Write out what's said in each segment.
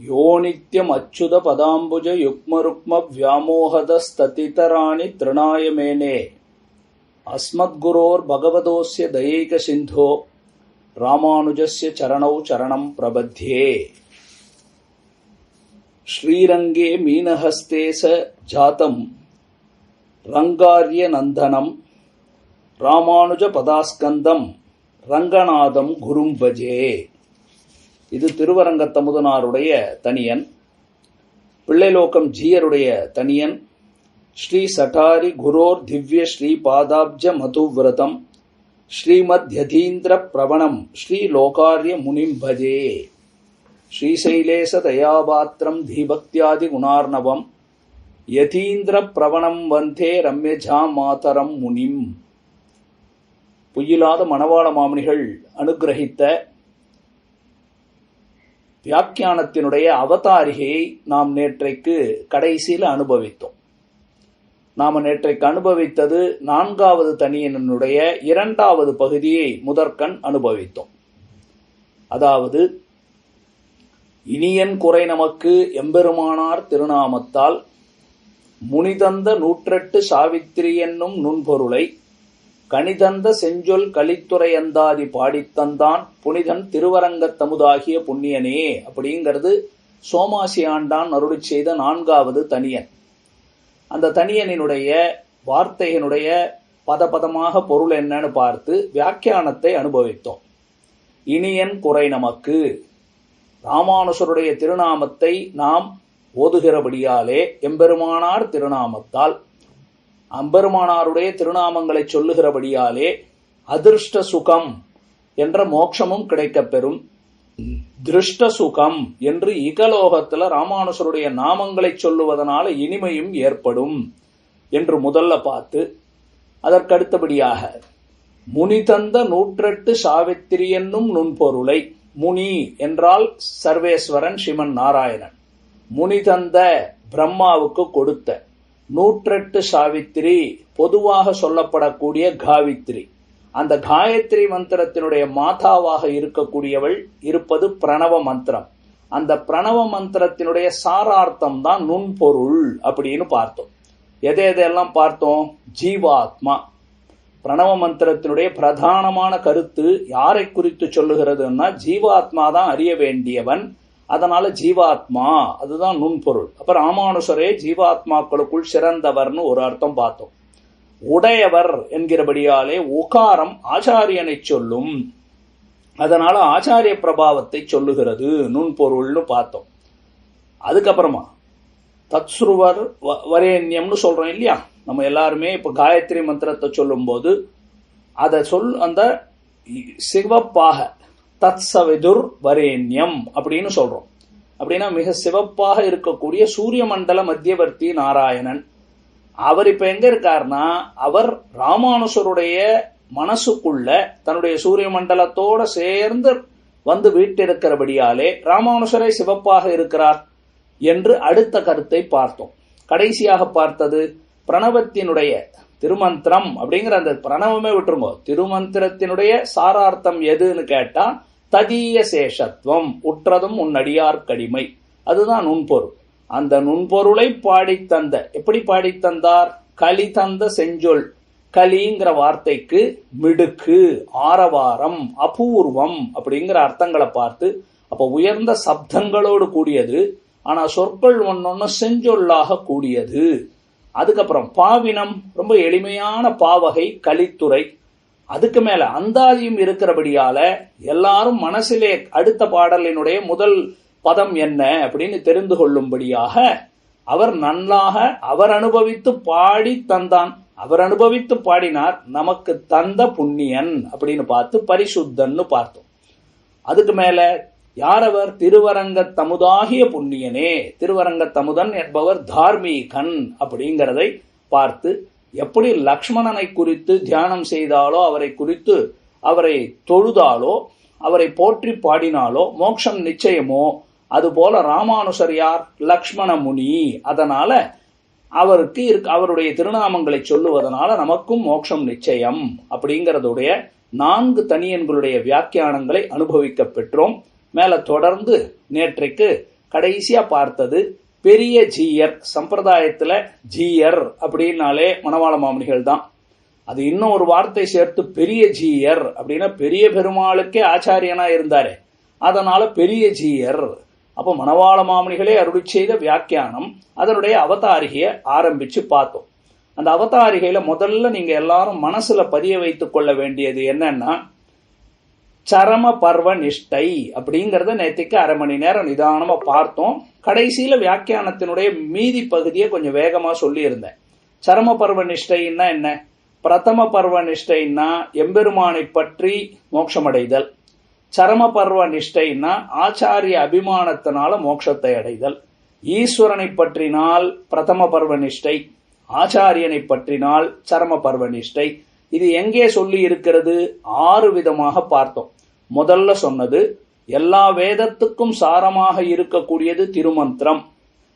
யோ நித்யம் அச்சுத பதாம்புஜ யுக்மருக்ம வியாமோகதஸ்ததிதராணி த்ரிணாய மேனே அஸ்மத்குரோர் பகவதோஸ்ய தயைக சிந்தோ ராமானுஜஸ்ய சரணௌ சரணம் பிரபத்யே. ஸ்ரீரங்கே மீனஹஸ்தே ச ஜாதம் ரங்கார்ய நந்தனம் ராமானுஜ பதாஸ்கந்தம் ரங்கநாதம் குரும் பஜே. இது திருவரங்கத்தமுதனாருடைய தனியன். பிள்ளைலோகம் ஜீயருடைய தனியன். ஸ்ரீ சட்டாரி குரோர் திவ்ய ஸ்ரீ பாதாப்ஜ மதுவிரதம் ஸ்ரீமத் யதீந்திர பிரவணம் ஸ்ரீ லோகார்ய முனிம் பஜே. ஸ்ரீசைலேச தயாபாத்திரம் தீபக்தியாதி குணார்ணவம் யதீந்திர பிரவணம் வந்தே ரம்யஜா மாதரம் முனிம். புயிலாத மணவாள மாமுனிகள் அனுகிரகித்த வியாக்கியானத்தினுடைய அவதாரிகையை நாம் நேற்றைக்கு கடைசியில் அனுபவித்தோம். நாம் நேற்றைக்கு அனுபவித்தது 4வது தனியனுடைய 2வது பகுதியை முதற்கண் அனுபவித்தோம். அதாவது, இனியன் குறை நமக்கு எம்பெருமானார் திருநாமத்தால் முனிதந்த 108 சாவித்திரி என்னும் நுண்பொருளை கணிதந்த செஞ்சொல் கலித்துறையந்தாதி பாடித்தந்தான் புனிதன் திருவரங்கத்தமுதாகிய புண்ணியனே அப்படிங்கிறது சோமாசி ஆண்டான் அருளி செய்த 4வது தனியன். அந்த தனியனினுடைய வார்த்தையினுடைய பதபதமாக பொருள் என்னன்னு பார்த்து வியாக்கியானத்தை அனுபவித்தோம். இனியன் குறை நமக்கு, ராமானுஜருடைய திருநாமத்தை நாம் ஓதுகிறபடியாலே எம்பெருமானார் திருநாமத்தால் அம்பெருமானாருடைய திருநாமங்களை சொல்லுகிறபடியாலே அதிருஷ்ட சுகம் என்ற மோட்சமும் கிடைக்கப்பெறும். திருஷ்ட சுகம் என்று இகலோகத்தில் ராமானுஜருடைய நாமங்களை சொல்லுவதனால இனிமையும் ஏற்படும் என்று முதல்ல பார்த்து, அதற்கடுத்தபடியாக முனி தந்த 108 சாவித்திரி என்னும் நுண்பொருளை, முனி என்றால் சர்வேஸ்வரன் ஸ்ரீமன் நாராயணன், முனி தந்த பிரம்மாவுக்கு கொடுத்த 108 சாவித்திரி பொதுவாக சொல்லப்படக்கூடிய காவித்ரி. அந்த காயத்ரி மந்திரத்தினுடைய மாதாவாக இருக்கக்கூடியவள் இருப்பது பிரணவ மந்திரம். அந்த பிரணவ மந்திரத்தினுடைய சாரார்த்தம் தான் நுண்பொருள் அப்படின்னு பார்த்தோம். எதையெல்லாம் பார்த்தோம்? ஜீவாத்மா. பிரணவ மந்திரத்தினுடைய பிரதானமான கருத்து யாரை குறித்து சொல்லுகிறதுன்னா ஜீவாத்மா தான் அறிய வேண்டியவன். அதனால ஜீவாத்மா அதுதான் நுண்பொருள். அப்ப ராமானுஜரே ஜீவாத்மாக்களுக்குள் சிறந்தவர்னு ஒரு அர்த்தம் பார்த்தோம். உடையவர் என்கிறபடியாலே உகாரம் ஆச்சாரியனை சொல்லும். அதனால ஆச்சாரிய பிரபாவத்தை சொல்லுகிறது நுண்பொருள்னு பார்த்தோம். அதுக்கப்புறமா தத்ஸ்ருவர் வரேண்யம்னு சொல்றோம் இல்லையா? நம்ம எல்லாருமே இப்ப காயத்ரி மந்திரத்தை சொல்லும் போது அதை அந்த சிவப்பாக தத்சவிதுர் வரேண்யம் அப்படின்னு சொல்றோம். அப்படின்னா மிக சிவப்பாக இருக்கக்கூடிய சூரிய மண்டல மத்தியவர்த்தி நாராயணன். அவர் இப்ப எங்க இருக்காருன்னா, அவர் ராமானுஜருடைய மனசுக்குள்ள தன்னுடைய சூரிய மண்டலத்தோட சேர்ந்து வந்து வீட்டிருக்கிறபடியாலே ராமானுஜரை சிவப்பாக இருக்கிறார் என்று அடுத்த கருத்தை பார்த்தோம். கடைசியாக பார்த்தது பிரணவத்தினுடைய திருமந்திரம் அப்படிங்கிற அந்த பிரணவமே விட்டுருங்க. திருமந்திரத்தினுடைய சாரார்த்தம் எதுன்னு கேட்டா ததீய சேஷத்துவம், உற்றதும் உன்னடியார் கடிமை, அதுதான் நுண்பொருள். அந்த நுண்பொருளை பாடித்தந்த, எப்படி பாடித்தந்தார்? கலி தந்த செஞ்சொல். கலிங்கிற வார்த்தைக்கு மிடுக்கு, ஆரவாரம், அபூர்வம் அப்படிங்கிற அர்த்தங்களை பார்த்து, அப்ப உயர்ந்த சப்தங்களோடு கூடியது, ஆனா சொற்கள் ஒன்னொன்னு செஞ்சொல்லாக கூடியது. அதுக்கப்புறம் பாவினம், ரொம்ப எளிமையான பாவகை கலித்துறை. அதுக்கு மேல அந்தாதியும் இருக்கிறபடியால எல்லாரும் மனசிலே அடுத்த பாடலினுடைய முதல் பதம் என்ன அப்படின்னு தெரிந்து கொள்ளும்படியாக அவர் நன்றாக அவர் அனுபவித்து பாடி தந்தான். அவர் அனுபவித்து பாடினார், நமக்கு தந்த புண்ணியன் அப்படின்னு பார்த்து பரிசுத்தன்னு பார்த்தோம். அதுக்கு மேல யாரவர்? திருவரங்கத்தமுதாகிய புண்ணியனே. திருவரங்கத்தமுதன் என்பவர் தார்மீகன் அப்படிங்கிறதை பார்த்து, எப்படி லக்ஷ்மணனை குறித்து தியானம் செய்தாலோ, அவரை குறித்து அவரை தொழுதாலோ, அவரை போற்றி பாடினாலோ மோட்சம் நிச்சயமோ, அதுபோல ராமானுஜர் யார்? லக்ஷ்மண முனி. அதனால அவருக்கு அவருடைய திருநாமங்களை சொல்லுவதனால நமக்கும் மோட்சம் நிச்சயம் அப்படிங்கறதுடைய 4 தனியன்களுடைய வியாக்கியானங்களை அனுபவிக்க பெற்றோம். மேல தொடர்ந்து நேற்றைக்கு கடைசியா பார்த்தது பெரிய ஜீயர். சம்பிரதாயத்துல ஜீயர் அப்படின்னாலே மணவாள மாமுனிகள் தான். அது இன்னும் ஒரு வார்த்தை சேர்த்து பெரிய ஜீயர் அப்படின்னா பெரிய பெருமாளுக்கே ஆச்சாரியனா இருந்தாரு, அதனால பெரிய ஜீயர். அப்போ மணவாள மாமுனிகளே அருளி செய்த வியாக்கியானம், அதனுடைய அவதாரிகையை ஆரம்பிச்சு பார்த்தோம். அந்த அவதாரிகையில முதல்ல நீங்க எல்லாரும் மனசுல பதிய வைத்துக் கொள்ள வேண்டியது என்னன்னா, சரம பர்வ நிஷ்டை அப்படிங்கறத நேற்றுக்கு அரை மணி நேரம் நிதானமா பார்த்தோம். கடைசியில வியாக்கியானத்தினுடைய மீதி பகுதியை கொஞ்சம் வேகமா சொல்லி இருந்தேன். சரம பர்வ நிஷ்டைன்னா என்ன? பிரதம பர்வ நிஷ்டைன்னா எம்பெருமானை பற்றி மோட்சமடைதல். சரம பர்வ நிஷ்டைன்னா ஆச்சாரிய அபிமானத்தினால மோட்சத்தை அடைதல். ஈஸ்வரனை பற்றினால் பிரதம பர்வ நிஷ்டை, ஆச்சாரியனை பற்றினால் சரம பர்வ நிஷ்டை. இது எங்கே சொல்லி இருக்கிறது? 6 விதமாக பார்த்தோம். முதல்ல சொன்னது எல்லா வேதத்துக்கும் சாரமாக இருக்கக்கூடியது திருமந்திரம்.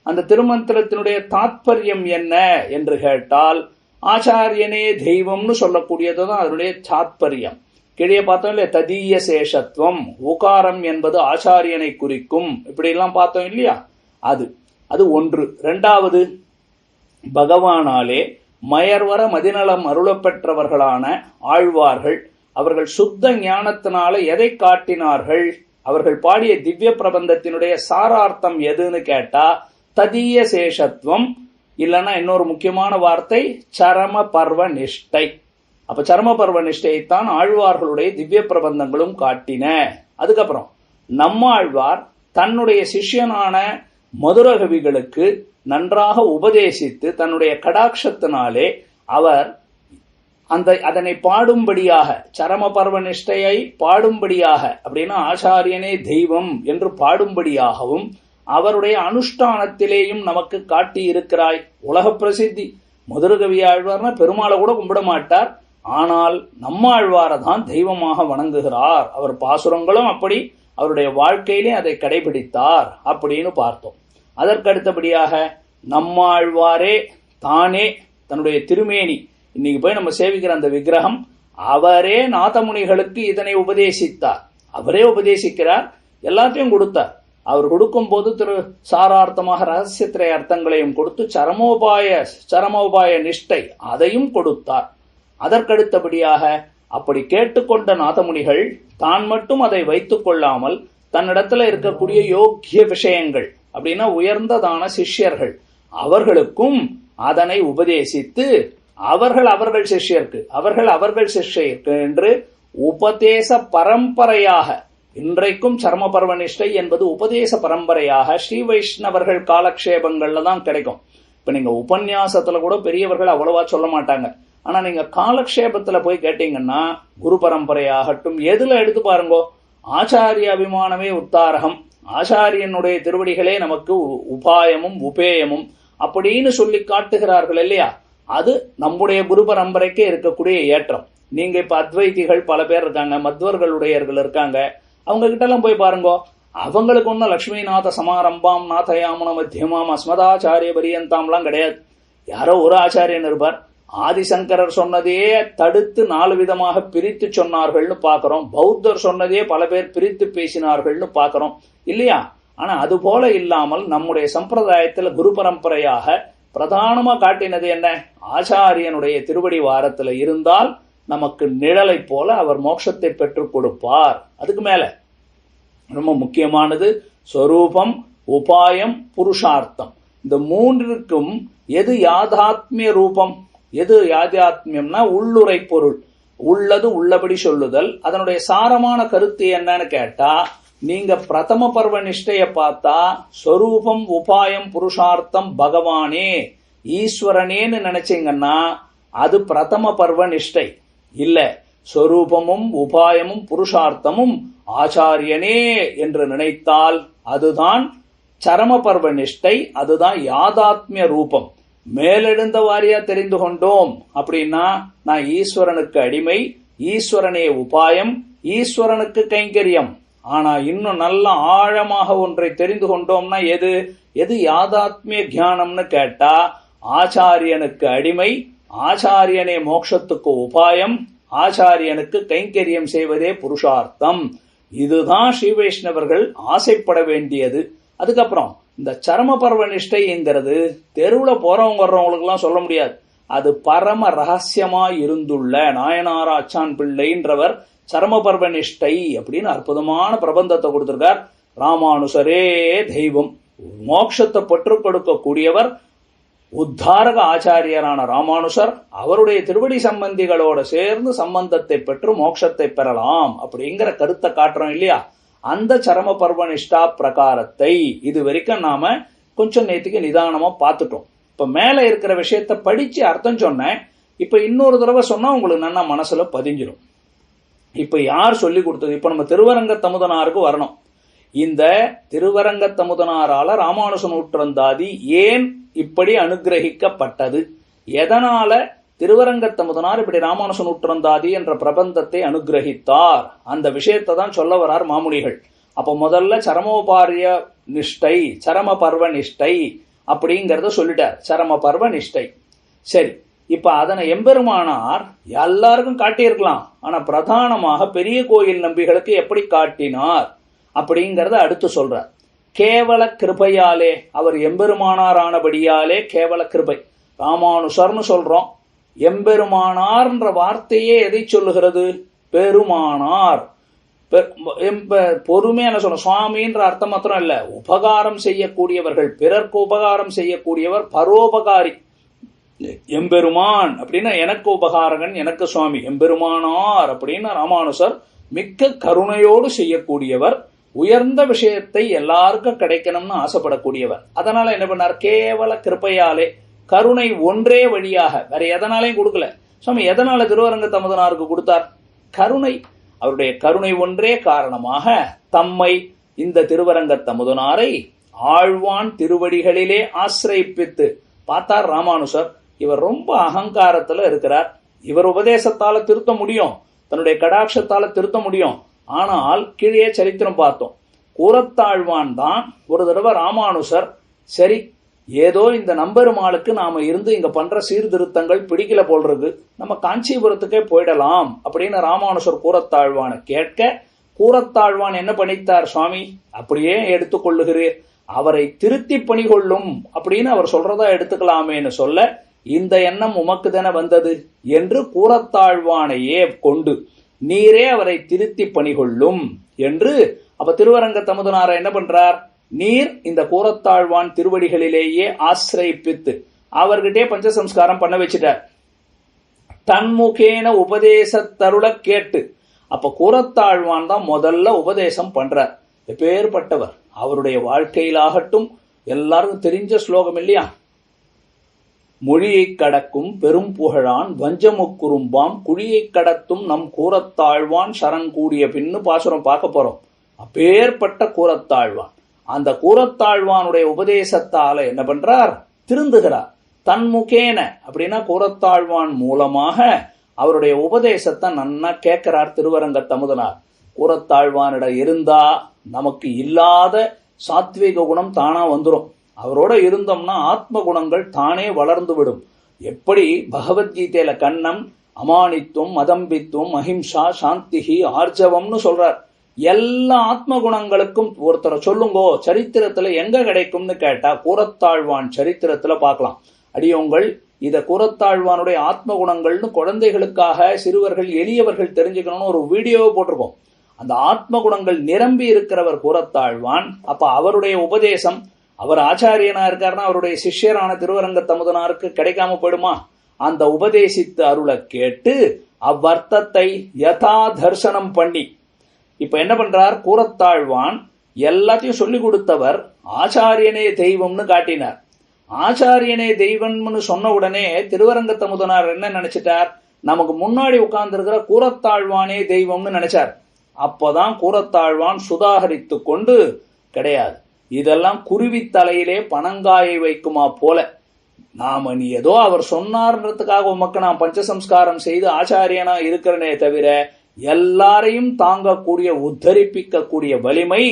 அந்த திருமந்திரத்தினுடைய தாத்பரியம் என்ன என்று கேட்டால், ஆச்சாரியனே தெய்வம்னு சொல்லக்கூடியதுதான் அதனுடைய தாத்பரியம். கீழே பார்த்தோம் இல்லையா, ததீய சேஷத்துவம், ஊகாரம் என்பது ஆச்சாரியனை குறிக்கும், இப்படி எல்லாம் பார்த்தோம் இல்லையா. அது ஒன்று. இரண்டாவது, பகவானாலே மயர்வர மதிநலம் அருளப்பெற்றவர்களான ஆழ்வார்கள் அவர்கள் சுத்த ஞானத்தினால எதை காட்டினார்கள்? அவர்கள் பாடிய திவ்ய பிரபந்தத்தினுடைய சாரார்த்தம் எதுன்னு கேட்டா ததீய சேஷத்துவம், இல்லைன்னா இன்னொரு முக்கியமான வார்த்தை சரம பர்வ நிஷ்டை. அப்ப சரம பர்வ நிஷ்டையைத்தான் ஆழ்வார்களுடைய திவ்ய பிரபந்தங்களும் காட்டின. அதுக்கப்புறம் நம்மாழ்வார் தன்னுடைய சிஷ்யனான மதுரகவிகளுக்கு நன்றாக உபதேசித்து தன்னுடைய கடாட்சத்தினாலே அவர் அதனை பாடும்படியாக, சரம பர்வ நிஷ்டையை பாடும்படியாக, அப்படின்னா ஆச்சாரியனே தெய்வம் என்று பாடும்படியாகவும் அவருடைய அனுஷ்டானத்திலேயும் நமக்கு காட்டி இருக்கிறாய். உலக பிரசித்தி. மதுரகவி ஆழ்வார்னா பெருமாளை கூட கும்பிட மாட்டார், ஆனால் நம்மாழ்வாரை தான் தெய்வமாக வணங்குகிறார். அவர் பாசுரங்களும் அப்படி, அவருடைய வாழ்க்கையிலே அதை கடைபிடித்தார் அப்படின்னு பார்த்தோம். அதற்கடுத்தபடியாக நம்மாழ்வாரே தானே தன்னுடைய திருமேனி, இன்னைக்கு போய் நம்ம சேவிக்கிற அந்த விக்கிரகம், அவரே நாதமுனிகளுக்கு இதனை உபதேசித்தார். அவரே உபதேசிக்கிறார், எல்லாத்தையும் கொடுத்தார். அவர் கொடுக்கும் போது சாரார்த்தமாக ரகசியத்திரை அர்த்தங்களையும் கொடுத்து சரமோபாய நிஷ்டை அதையும் கொடுத்தார். அதற்கடுத்தபடியாக அப்படி கேட்டுக்கொண்ட நாதமுனிகள் தான் மட்டும் அதை வைத்துக் கொள்ளாமல் தன்னிடத்துல இருக்கக்கூடிய யோக்கிய விஷயங்கள், அப்படின்னா உயர்ந்ததான சிஷ்யர்கள், அவர்களுக்கும் அதனை உபதேசித்து அவர்கள் சிஷ்யருக்கு என்று உபதேச பரம்பரையாக, இன்றைக்கும் சர்ம பர்வ நிஷ்டை என்பது உபதேச பரம்பரையாக ஸ்ரீ வைஷ்ணவர்கள் காலக்ஷேபங்கள்ல தான் கிடைக்கும். இப்ப நீங்க உபன்யாசத்துல கூட பெரியவர்கள் அவ்வளவா சொல்ல மாட்டாங்க. ஆனா நீங்க காலக்ஷேபத்துல போய் கேட்டீங்கன்னா குரு பரம்பரையாகட்டும், எதுல எடுத்து பாருங்கோ, ஆச்சாரிய அபிமானமே உத்தாரகம், ஆச்சாரியனுடைய திருவடிகளே நமக்கு உபாயமும் உபேயமும் அப்படின்னு சொல்லி காட்டுகிறார்கள் இல்லையா. அது நம்முடைய குரு பரம்பரைக்கே இருக்கக்கூடிய ஏற்றம். நீங்க இப்ப அத்வைதிகள் பல பேர் இருக்காங்க, மத்வர்களுடையர்கள் இருக்காங்க, அவங்க கிட்ட எல்லாம் போய் பாருங்க, அவங்களுக்கு ஒன்னும் லட்சுமிநாத சமாரம்பாம் நாதயாமன மத்தியமாம் அஸ்மதாச்சாரிய பரியந்தாம்லாம் கிடையாது. யாரோ ஒரு ஆச்சாரியன் இருப்பார். ஆதிசங்கரர் சொன்னதே தடுத்து 4 விதமாக பிரித்து சொன்னார்கள்னு பாக்கிறோம். பௌத்தர் சொன்னதே பல பேர் பிரித்து பேசினார்கள்னு பாக்கிறோம் இல்லையா. ஆனா அது போல இல்லாமல் நம்முடைய சம்பிரதாயத்துல குரு பரம்பரையாக பிரதானமா காட்டினது என்ன? ஆச்சாரியனுடைய திருவடி வாரத்துல இருந்தால் நமக்கு நிழலை போல அவர் மோட்சத்தை பெற்றுக் கொடுப்பார். அதுக்கு மேல ரொம்ப முக்கியமானது ஸ்வரூபம், உபாயம், புருஷார்த்தம். இந்த மூன்றுக்கும் எது யாதாத்மிய ரூபம், எது யாதாத்மியம்னா உள்ளுரை பொருள், உள்ளது உள்ளபடி சொல்லுதல். அதனுடைய சாரமான கருத்து என்னன்னு கேட்டா, நீங்க பிரதம பர்வ நிஷ்டைய பார்த்தா ஸ்வரூபம், உபாயம், புருஷார்த்தம் பகவானே ஈஸ்வரனேன்னு நினைச்சீங்கன்னா அது பிரதம பர்வ நிஷ்டை இல்ல. ஸ்வரூபமும் உபாயமும் புருஷார்த்தமும் ஆச்சாரியனே என்று நினைத்தால் அதுதான் சரம பர்வ நிஷ்டை, அதுதான் யாதாத்மிய ரூபம். மேலெழுந்த வாரியா தெரிந்து கொண்டோம் அப்படின்னா நான் ஈஸ்வரனுக்கு அடிமை, ஈஸ்வரனே உபாயம், ஈஸ்வரனுக்கு கைங்கரியம். ஆனா இன்னும் நல்ல ஆழமாக ஒன்றை தெரிந்து கொண்டோம்னா எது எது யாதாத்மிய தியானம்னு கேட்டா, ஆச்சாரியனுக்கு அடிமை, ஆச்சாரியனே மோட்சத்துக்கு உபாயம், ஆச்சாரியனுக்கு கைங்கரியம் செய்வதே புருஷார்த்தம். இதுதான் ஸ்ரீ வைஷ்ணவர்கள் ஆசைப்பட வேண்டியது. அதுக்கப்புறம் இந்த சரம பர்வ நிஷ்டைங்கிறது தெருவில் போறவங்க வர்றவங்களுக்கு எல்லாம் சொல்ல முடியாது. அது பரம ரகசியமா இருந்துள்ள நாயனார் ஆச்சான் பிள்ளைன்றவர் சரமபர்வ நிஷ்டை அப்படின்னு அற்புதமான பிரபந்தத்தை கொடுத்திருக்கார். ராமானுசரே தெய்வம், மோட்சத்தை பெற்றுக் கொடுக்கக்கூடியவர் உத்தாரக ஆச்சாரியரான ராமானுசர். அவருடைய திருவடி சம்பந்திகளோட சேர்ந்து சம்பந்தத்தை பெற்று மோட்சத்தை பெறலாம் அப்படிங்கிற கருத்தை காட்டுறோம் இல்லையா? அந்த சரம பர்வனிஷ்டா பிரகாரத்தை இது வரைக்கும் நாம கொஞ்சம் நேற்றுக்கு நிதானமா பார்த்துட்டோம். இப்ப மேல இருக்கிற விஷயத்த படிச்சு அர்த்தம் சொன்னேன். இப்ப இன்னொரு தடவை சொன்னா உங்களுக்கு நல்லா மனசுல பதிஞ்சிடும். இப்ப யார் சொல்லி கொடுத்தது? இப்ப நம்ம திருவரங்க தமுதனாருக்கு வரணும். இந்த திருவரங்க தமுதனாரால ராமானுஜ நூற்றந்தாதி ஏன் இப்படி அனுகிரகிக்கப்பட்டது? எதனால திருவரங்க தமுதனார் இப்படி ராமானுஜ நூற்றந்தாதி என்ற பிரபந்தத்தை அனுகிரகித்தார்? அந்த விஷயத்தை தான் சொல்ல வரார் மாமுனிகள். அப்ப முதல்ல சரமோபாரிய நிஷ்டை, சரம பர்வ நிஷ்டை அப்படிங்கறத சொல்லிட்டார். சரம பர்வ நிஷ்டை. சரி, இப்ப அதனை எம்பெருமானார் எல்லாருக்கும் காட்டியிருக்கலாம். ஆனா பிரதானமாக பெரிய கோயில் நம்பிகளுக்கு எப்படி காட்டினார் அப்படிங்கறத அடுத்து சொல்றார். கேவல கிருபையாலே, அவர் எம்பெருமானார் ஆனபடியாலே கேவல கிருபை. ராமானுசர்னு சொல்றோம். எம்பெருமானார்ன்ற வார்த்தையே எதை சொல்லுகிறது? பெருமானார். பொறுமையா என்ன சொல்ற, சுவாமின்ற அர்த்தம் மாத்திரம் இல்ல, உபகாரம் செய்யக்கூடியவர்கள், பிறர்க்கு உபகாரம் செய்யக்கூடியவர், பரோபகாரி. எம்பெருமான் அப்படின்னா எனக்கு உபகாரகன், எனக்கு சுவாமி. எம்பெருமானார் அப்படின்னா ராமானுசர் மிக்க கருணையோடு செய்யக்கூடியவர், உயர்ந்த விஷயத்தை எல்லாருக்கும் கிடைக்கணும்னு ஆசைப்படக்கூடியவர். அதனால என்ன பண்ணார்? கேவல கிருப்பையாலே, கருணை ஒன்றே வழியாக, வேற எதனாலையும் கொடுக்கல. சுவாமி எதனால திருவரங்க தமுதனாருக்கு கொடுத்தார்? கருணை. அவருடைய கருணை ஒன்றே காரணமாக தம்மை, இந்த திருவரங்க தமுதனாரை ஆழ்வான் திருவடிகளிலே ஆசிரயிப்பித்து பார்த்தார் ராமானுசர். இவர் ரொம்ப அகங்காரத்துல இருக்கிறார். இவர் உபதேசத்தால திருத்த முடியும், தன்னுடைய கடாட்சத்தால திருத்த முடியும். ஆனால் கீழே சரித்திரம் பார்த்தோம். கூரத்தாழ்வான் தான் ஒரு தடவை ராமானுசர், சரி ஏதோ இந்த நம்பெருமாளுக்கு நாம இருந்து இங்க பண்ற சீர்திருத்தங்கள் பிடிக்கல போல்றது, நம்ம காஞ்சிபுரத்துக்கே போயிடலாம் அப்படின்னு ராமானுசர் கூரத்தாழ்வானை கேட்க, கூரத்தாழ்வான் என்ன பண்ணித்தார்? சுவாமி அப்படியே எடுத்துக்கொள்ளுகிறீர், அவரை திருத்தி பணிகொள்ளும் அப்படின்னு அவர் சொல்றதா எடுத்துக்கலாமேன்னு சொல்ல, இந்த எண்ணம் உமக்கு தானே வந்தது என்று கூரத்தாழ்வானையே கொண்டு நீரே அவரை திருத்தி பணிகொள்ளும் என்று. அப்ப திருவரங்க தமுதனாரை என்ன பண்றார்? நீர் இந்த கூரத்தாழ்வான் திருவடிகளிலேயே ஆசிரயிப்பித்து அவர்கிட்டே பஞ்சசம்ஸ்காரம் பண்ண வச்சுட்டார். தன்முகேன உபதேசத்தருள கேட்டு. அப்ப கூரத்தாழ்வான் தான் முதல்ல உபதேசம் பண்றார். எப்பேற்பட்டவர்! அவருடைய வாழ்க்கையிலாகட்டும், எல்லாருக்கும் தெரிஞ்ச ஸ்லோகம் இல்லையா? மொழியை கடக்கும் பெரும் புகழான் வஞ்சமுக்குறும்பாம் குழியை கடத்தும் நம் கூரத்தாழ்வான் சரங்கூடிய பின்னு பாசுரம் பார்க்க போறோம். அப்பேற்பட்ட கூரத்தாழ்வான், அந்த கூரத்தாழ்வானுடைய உபதேசத்தால என்ன பண்றார்? திருந்துகிறார். தன்முகேன அப்படின்னா கூரத்தாழ்வான் மூலமாக அவருடைய உபதேசத்தை நன்னா கேட்கிறார் திருவரங்க தமுதனார். கூரத்தாழ்வானிட இருந்தா நமக்கு இல்லாத சாத்விக குணம் தானா வந்துடும். அவரோட இருந்தோம்னா ஆத்ம குணங்கள் தானே வளர்ந்து விடும். எப்படி பகவத்கீதையில கண்ணம், அமானித்துவம், மதம்பித்துவம், அஹிம்சா, சாந்திகி, ஆர்ஜவம்னு சொல்றார். எல்லா ஆத்ம குணங்களுக்கும் ஒருத்தரை சொல்லுங்கோ சரித்திரத்துல எங்க கிடைக்கும்னு கேட்டா கூரத்தாழ்வான் சரித்திரத்துல பார்க்கலாம். அடியோங்கள் இத கூரத்தாழ்வானுடைய ஆத்ம குணங்கள்னு குழந்தைகளுக்காக, சிறுவர்கள், எளியவர்கள் தெரிஞ்சுக்கணும்னு ஒரு வீடியோவை போட்டிருக்கோம். அந்த ஆத்ம குணங்கள் நிரம்பி இருக்கிறவர் கூரத்தாழ்வான். அப்ப அவருடைய உபதேசம், அவர் ஆச்சாரியனா இருக்காருன்னா அவருடைய சிஷ்யரான திருவரங்க தமுதனாருக்கு கிடைக்காம போயிடுமா? அந்த உபதேசித்து அருளை கேட்டு அவ்வர்த்தத்தை யதா தர்சனம் பண்ணி, இப்ப என்ன பண்றார்? கூரத்தாழ்வான் எல்லாத்தையும் சொல்லி கொடுத்தவர் ஆச்சாரியனே தெய்வம்னு காட்டினார். ஆச்சாரியனே தெய்வம்னு சொன்ன உடனே திருவரங்க தமுதனார் என்ன நினைச்சிட்டார்? நமக்கு முன்னாடி உட்கார்ந்து இருக்கிற கூரத்தாழ்வானே தெய்வம்னு நினைச்சார். அப்பதான் கூரத்தாழ்வான் சுதாகரித்து கொண்டு, கிடையாது, இதெல்லாம் குருவி தலையிலே பனங்காயை வைக்குமா போல, நாம நீ ஏதோ அவர் சொன்னார்ன்றதுக்காக உமக்கு நான் பஞ்சசம்ஸ்காரம் செய்து ஆச்சாரியனா இருக்கிறனே தவிர எல்லாரையும் தாங்கக்கூடிய, உத்தரிப்பிக்கக்கூடிய வலிமை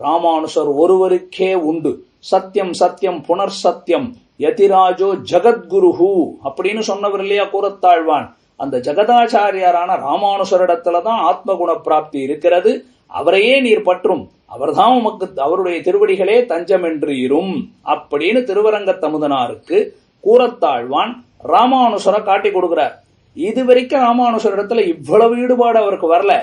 ராமானுசர் ஒருவருக்கே உண்டு. சத்தியம் சத்தியம் புனர் சத்தியம் யதிராஜோ ஜகத்குருஹு அப்படின்னு சொன்னவர் இல்லையா கூரத்தாழ்வான்? அந்த ஜெகதாச்சாரியாரான ராமானுசரிடத்துலதான் ஆத்மகுண பிராப்தி இருக்கிறது. அவரையே நீர் பற்றும், அவர்தான் உமக்கு, அவருடைய திருவடிகளே தஞ்சம் என்று இரும் அப்படின்னு திருவரங்கத்தமுதனாருக்கு கூரத்தாழ்வான் ராமானுசரை காட்டி கொடுக்கிறார். இதுவரைக்கும் ராமானுசர் இடத்துல இவ்வளவு ஈடுபாடு அவருக்கு வரல.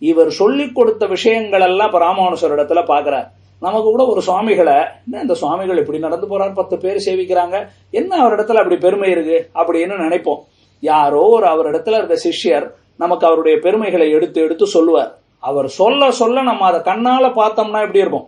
இவர் சொல்லிக் கொடுத்த விஷயங்கள் எல்லாம் இப்ப ராமானுசர் இடத்துல பாக்குறார். நமக்கு கூட ஒரு சுவாமிகளை, என்ன இந்த சுவாமிகள் இப்படி நடந்து போறார், 10 பேர் சேவிக்கிறாங்க, என்ன அவர் இடத்துல அப்படி பெருமை இருக்கு அப்படின்னு நினைப்போம். யாரோ ஒரு அவர் இடத்துல இருக்க சிஷ்யர் நமக்கு அவருடைய பெருமைகளை எடுத்து எடுத்து சொல்லுவார். அவர் சொல்ல சொல்ல நம்ம அதை கண்ணால பார்த்தோம்னா எப்படி இருக்கும்?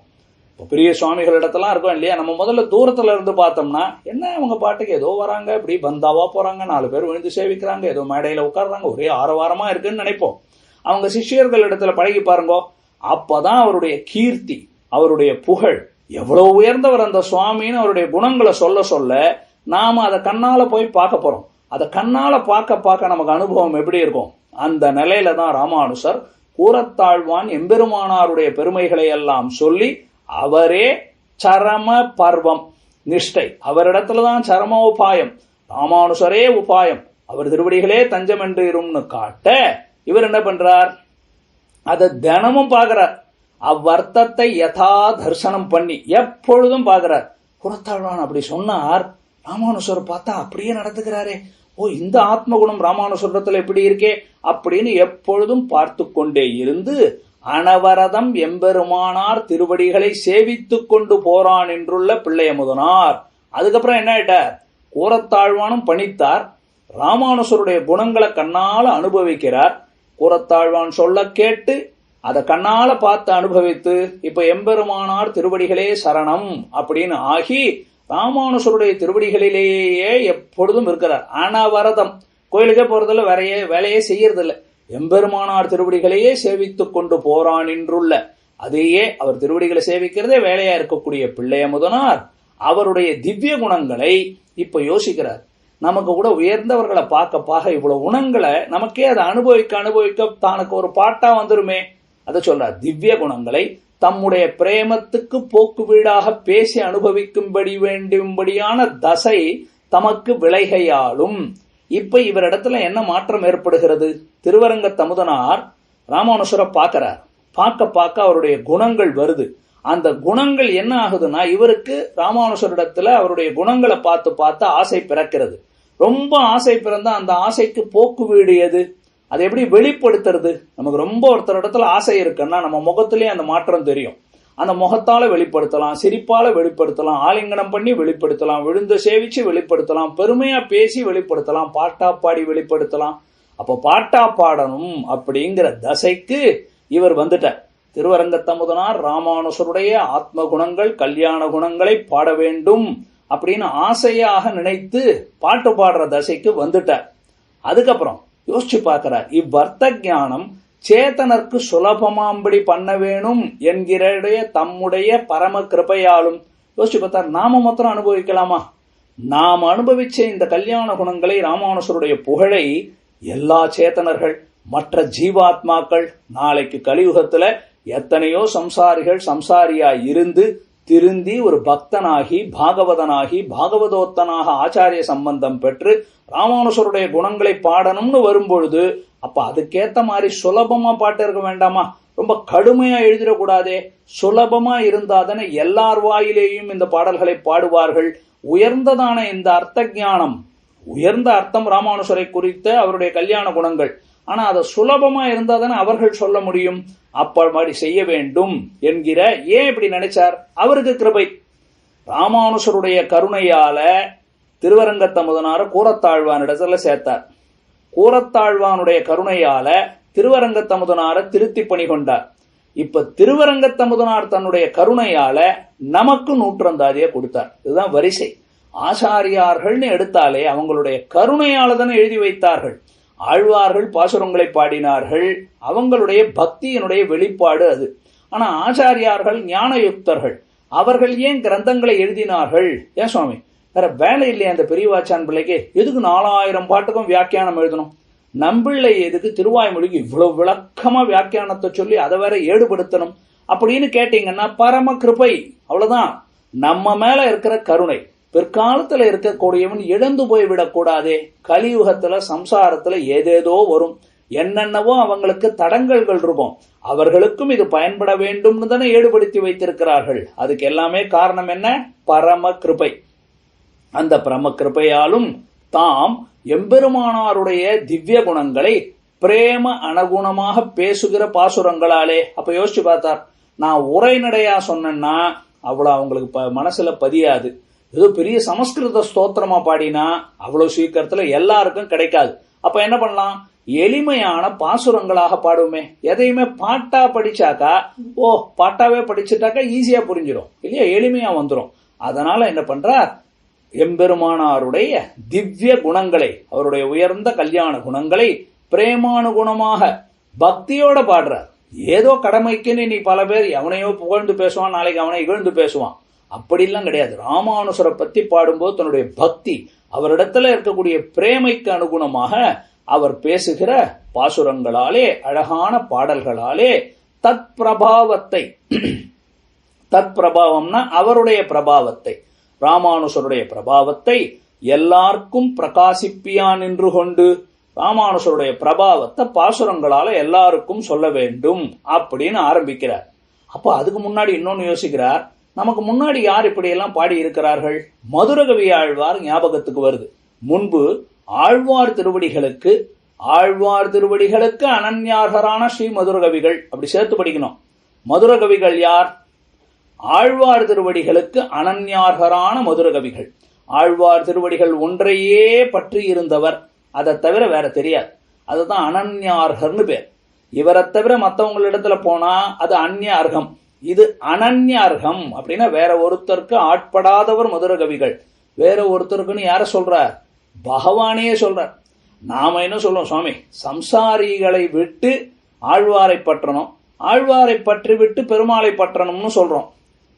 இப்போ பெரிய சுவாமிகள் இடத்துலாம் இருக்கும் இல்லையா, நம்ம முதல்ல தூரத்துல இருந்து பார்த்தோம்னா என்ன அவங்க பாட்டுக்கு ஏதோ வராங்க, இப்படி பந்தாவா போறாங்க, 4 பேர் விழுந்து சேவிக்கிறாங்க, ஏதோ மேடையில உட்கார்றாங்க, ஒரே ஆரவாரமா இருக்குன்னு நினைப்போம். அவங்க சிஷ்யர்கள் இடத்துல பழகி பாருங்கோ, அப்பதான் அவருடைய கீர்த்தி, அவருடைய புகழ், எவ்வளவு உயர்ந்தவர் அந்த சுவாமின்னு அவருடைய குணங்களை சொல்ல சொல்ல நாம அதை கண்ணால போய் பார்க்க போறோம். அதை கண்ணால பார்க்க பார்க்க நமக்கு அனுபவம் எப்படி இருக்கும்? அந்த நிலையில தான் ராமானுசர் கூரத்தாழ்வான் எம்பெருமானாருடைய பெருமைகளை எல்லாம் சொல்லி, அவரே சரம பர்வம் நிஷ்டை, அவரிடத்துலதான் சரம உபாயம், ராமானுசரே உபாயம், அவர் திருவடிகளே தஞ்சம் என்று இரும்னு காட்ட இவர் என்ன பண்றார்? அதை தினமும் பார்க்கிறார். அவ்வர்த்தத்தை யதா தரிசனம் பண்ணி எப்பொழுதும் பார்க்கிறார். கூரத்தாழ்வான் அப்படி சொன்னார், ராமானுசர் பார்த்தா அப்படியே நடந்துக்கிறாரே, ஓ இந்த ஆத்மகுணம் ராமானுசரத்துல எப்படி இருக்கே அப்படின்னு எப்பொழுதும் பார்த்து கொண்டே இருந்து அனவரதம் எம்பெருமானார் திருவடிகளை சேவித்துக் கொண்டு போறான் என்றுள்ள பிள்ளையமுதனார். அதுக்கப்புறம் என்ன ஆயிட்டார்? கூரத்தாழ்வானும் பணித்தார், ராமானுசருடைய குணங்களை கண்ணால அனுபவிக்கிறார். கூரத்தாழ்வான் சொல்ல கேட்டு அதை கண்ணால பார்த்து அனுபவித்து இப்ப எம்பெருமானார் திருவடிகளே சரணம் அப்படின்னு ஆகி ராமானுசருடைய திருவடிகளிலேயே எப்பொழுதும் இருக்கிறார். அனவரதம், கோயிலுக்கே போறதில்ல, வேலையே செய்யறதில்ல, எம்பெருமானார் திருவடிகளையே சேவித்துக் கொண்டு போறான் என்றுள்ள, அதையே அவர் திருவடிகளை சேவிக்கிறதே வேலையா இருக்கக்கூடிய பிள்ளையமுதனார் அவருடைய திவ்ய குணங்களை இப்ப யோசிக்கிறார். நமக்கு கூட உயர்ந்தவர்களை பார்க்க இவ்வளவு குணங்களை நமக்கே அதை அனுபவிக்க தனக்கு ஒரு பாட்டா வந்துருமே. அதை சொல்றார், திவ்ய குணங்களை தம்முடைய பிரேமத்துக்கு போக்கு வீடாக பேசி அனுபவிக்கும்படி வேண்டும்படியான தசை தமக்கு விளைகையாலும். இப்ப இவரிடத்துல என்ன மாற்றம் ஏற்படுகிறது? திருவரங்கத்தமுதனார் ராமானுசரை பார்க்கிறார். பார்க்க அவருடைய குணங்கள் வருது. அந்த குணங்கள் என்ன ஆகுதுன்னா, இவருக்கு ராமானுசரிடத்துல அவருடைய குணங்களை பார்த்து ஆசை பிறக்கிறது. ரொம்ப ஆசை பிறந்தா அந்த ஆசைக்கு போக்கு வீடு எது? அதை எப்படி வெளிப்படுத்துறது? நமக்கு ரொம்ப ஒருத்தர் இடத்துல ஆசை இருக்குன்னா நம்ம முகத்திலேயே அந்த மாற்றம் தெரியும். அந்த முகத்தால வெளிப்படுத்தலாம், சிரிப்பால வெளிப்படுத்தலாம், ஆலிங்கனம் பண்ணி வெளிப்படுத்தலாம், விழுந்து சேவிச்சு வெளிப்படுத்தலாம், பெருமையா பேசி வெளிப்படுத்தலாம், பாட்டா பாடி வெளிப்படுத்தலாம். அப்ப பாட்டா பாடணும் அப்படிங்கிற தசைக்கு இவர் வந்துட்டார். திருவரங்கத்தமுதனார் ராமானுசருடைய ஆத்ம குணங்கள், கல்யாண குணங்களை பாட வேண்டும் அப்படின்னு ஆசையாக நினைத்து பாட்டு பாடுற தசைக்கு வந்துட்டார். அதுக்கப்புறம் யோசிச்சு பார்க்கிறார், இவ்வர்த்த ஞானம் சேத்தனருக்கு சுலபமாம்படி பண்ண வேணும் என்கிற தம்முடைய பரம கிருபையாலும். யோசிச்சு பார்த்தார், நாம மாத்திரம் அனுபவிக்கலாமா? நாம் அனுபவிச்ச இந்த கல்யாண குணங்களை, ராமானுசருடைய புகழை எல்லா சேத்தனர்கள், மற்ற ஜீவாத்மாக்கள், நாளைக்கு கலியுகத்துல எத்தனையோ சம்சாரியாய் இருந்து திருந்தி ஒரு பக்தனாகி பாகவதனாகி பாகவதோத்தனாக ஆச்சாரிய சம்பந்தம் பெற்று ராமானுசருடைய குணங்களை பாடணும்னு வரும்பொழுது அப்ப அதுக்கேத்த மாதிரி சுலபமா பாட்டு இருக்க வேண்டாமா? ரொம்ப கடுமையா எழுதிடக்கூடாதே. சுலபமா இருந்தாதானே எல்லார் வாயிலேயும் இந்த பாடல்களை பாடுவார்கள். உயர்ந்ததான இந்த அர்த்த ஞானம், உயர்ந்த அர்த்தம் ராமானுசரை குறித்த அவருடைய கல்யாண குணங்கள், ஆனா அதை சுலபமா இருந்தாதானே அவர்கள் சொல்ல முடியும். அப்படி செய்ய வேண்டும் என்கிற, ஏன் இப்படி நினைச்சார்? அவருக்கு கிருபை. ராமானுசருடைய கருணையால திருவரங்கத்தமுதனார கூரத்தாழ்வான் இடத்துல சேர்த்தார். கூரத்தாழ்வானுடைய கருணையால திருவரங்கத்தமுதனார திருத்தி பணி கொண்டார். இப்ப திருவரங்கத்தமுதனார் தன்னுடைய கருணையால நமக்கு நூற்றந்தாதியை கொடுத்தார். இதுதான் வரிசை. ஆச்சாரியார்கள்னு எடுத்தாலே அவங்களுடைய கருணையால தானே எழுதி வைத்தார்கள். ஆழ்வார்கள் பாசுரங்களை பாடினார்கள், அவங்களுடைய பக்தியினுடைய வெளிப்பாடு அது. ஆனா ஆச்சாரியார்கள் ஞானயுக்தர்கள், அவர்கள் ஏன் கிரந்தங்களை எழுதினார்கள்? ஏன் சுவாமி வேற வேலை இல்லையா அந்த பெரியவாச்சான் பிள்ளைக்கு? எதுக்கு 4000 பாட்டுக்கும் வியாக்கியானம் எழுதணும்? நம்பிள்ளை எதுக்கு திருவாய்மொழிக்கு இவ்வளவு விளக்கமா வியாக்கியானத்தை சொல்லி அதை வேற ஏடுபடுத்தணும் அப்படின்னு கேட்டீங்கன்னா, பரம கிருபை, அவ்வளவுதான். நம்ம மேல இருக்கிற கருணை. பிற்காலத்துல இருக்கக்கூடியவன் இழந்து போய் விடக்கூடாதே. கலியுகத்துல சம்சாரத்துல ஏதேதோ வரும், என்னென்னவோ அவங்களுக்கு தடங்கல்கள் இருக்கும். அவர்களுக்கும் இது பயன்பட வேண்டும்னு தானே ஏடுபடுத்தி வைத்திருக்கிறார்கள். அதுக்கு எல்லாமே காரணம் என்ன? பரம கிருபை. அந்த பரம கிருபையாலும் தாம் எம்பெருமானாருடைய திவ்ய குணங்களை பிரேம அனுகுணமாக பேசுகிற பாசுரங்களாலே. அப்ப யோசிச்சு பார்த்தார், நான் உரைநடையா சொன்னேன்னா அவ்வளவு அவங்களுக்கு மனசுல பதியாது. ஏதோ பெரிய சமஸ்கிருத ஸ்தோத்திரமா பாடினா அவ்வளவு சீக்கிரத்துல எல்லாருக்கும் கிடைக்காது. அப்ப என்ன பண்ணலாம்? எளிமையான பாசுரங்களாக பாடுவோமே. எதையுமே பாட்டா படிச்சாக்கா, பாட்டாவே படிச்சுட்டாக்கா ஈஸியா புரிஞ்சிடும் இல்லையா, எளிமையா வந்துடும். அதனால என்ன பண்றார்? எம்பெருமானாருடைய திவ்ய குணங்களை, அவருடைய உயர்ந்த கல்யாண குணங்களை பிரேமானுகுணமாக பக்தியோட பாடுறார். ஏதோ கடமைக்குன்னு நீ பல பேர் எவனையோ புகழ்ந்து பேசுவான், நாளைக்கு அவனை இகழ்ந்து பேசுவான், அப்படிலாம் கிடையாது. ராமானுசரை பத்தி பாடும்போது தன்னுடைய பக்தி, அவரிடத்துல இருக்கக்கூடிய பிரேமைக்கு அனுகுணமாக அவர் பேசுகிற பாசுரங்களாலே, அழகான பாடல்களாலே தத் பிரபாவத்தை, தத் பிரபாவம்னா அவருடைய பிரபாவத்தை, ராமானுசருடைய பிரபாவத்தை எல்லாருக்கும் பிரகாசிப்பியான் நின்று கொண்டு ராமானுசருடைய பிரபாவத்தை பாசுரங்களால எல்லாருக்கும் சொல்ல வேண்டும் அப்படின்னு ஆரம்பிக்கிறார். அப்ப அதுக்கு முன்னாடி இன்னொன்னு யோசிக்கிறார். நமக்கு முன்னாடி யார் இப்படி எல்லாம் பாடி இருக்கிறார்கள்? மதுரகவி ஆழ்வார் ஞாபகத்துக்கு வருது. முன்பு ஆழ்வார் திருவடிகளுக்கு அனன்யார்கரான ஸ்ரீ மதுரகவிகள், அப்படி சேர்த்து படிக்கணும். மதுரகவிகள் யார்? ஆழ்வார் திருவடிகளுக்கு அனன்யார்கரான மதுரகவிகள். ஆழ்வார் திருவடிகள் ஒன்றையே பற்றி இருந்தவர், அதை தவிர வேற தெரியாது. அதுதான் அனன்யார்கர்னு பேர். இவரை தவிர மற்றவங்களிடத்துல போனா அது அந்நியார்கம், இது அனன்யார்கம். அப்படின்னா வேற ஒருத்தருக்கு ஆட்படாதவர் மதுரகவிகள். வேற ஒருத்தருக்குன்னு யார சொல்றார்? பகவானையே சொல்றார். நாம என்ன சொல்றோம்? சுவாமி, சம்சாரிகளை விட்டு ஆழ்வாரை பற்றணும், ஆழ்வாரை பற்றி விட்டு பெருமாளை பற்றணும்னு சொல்றோம்.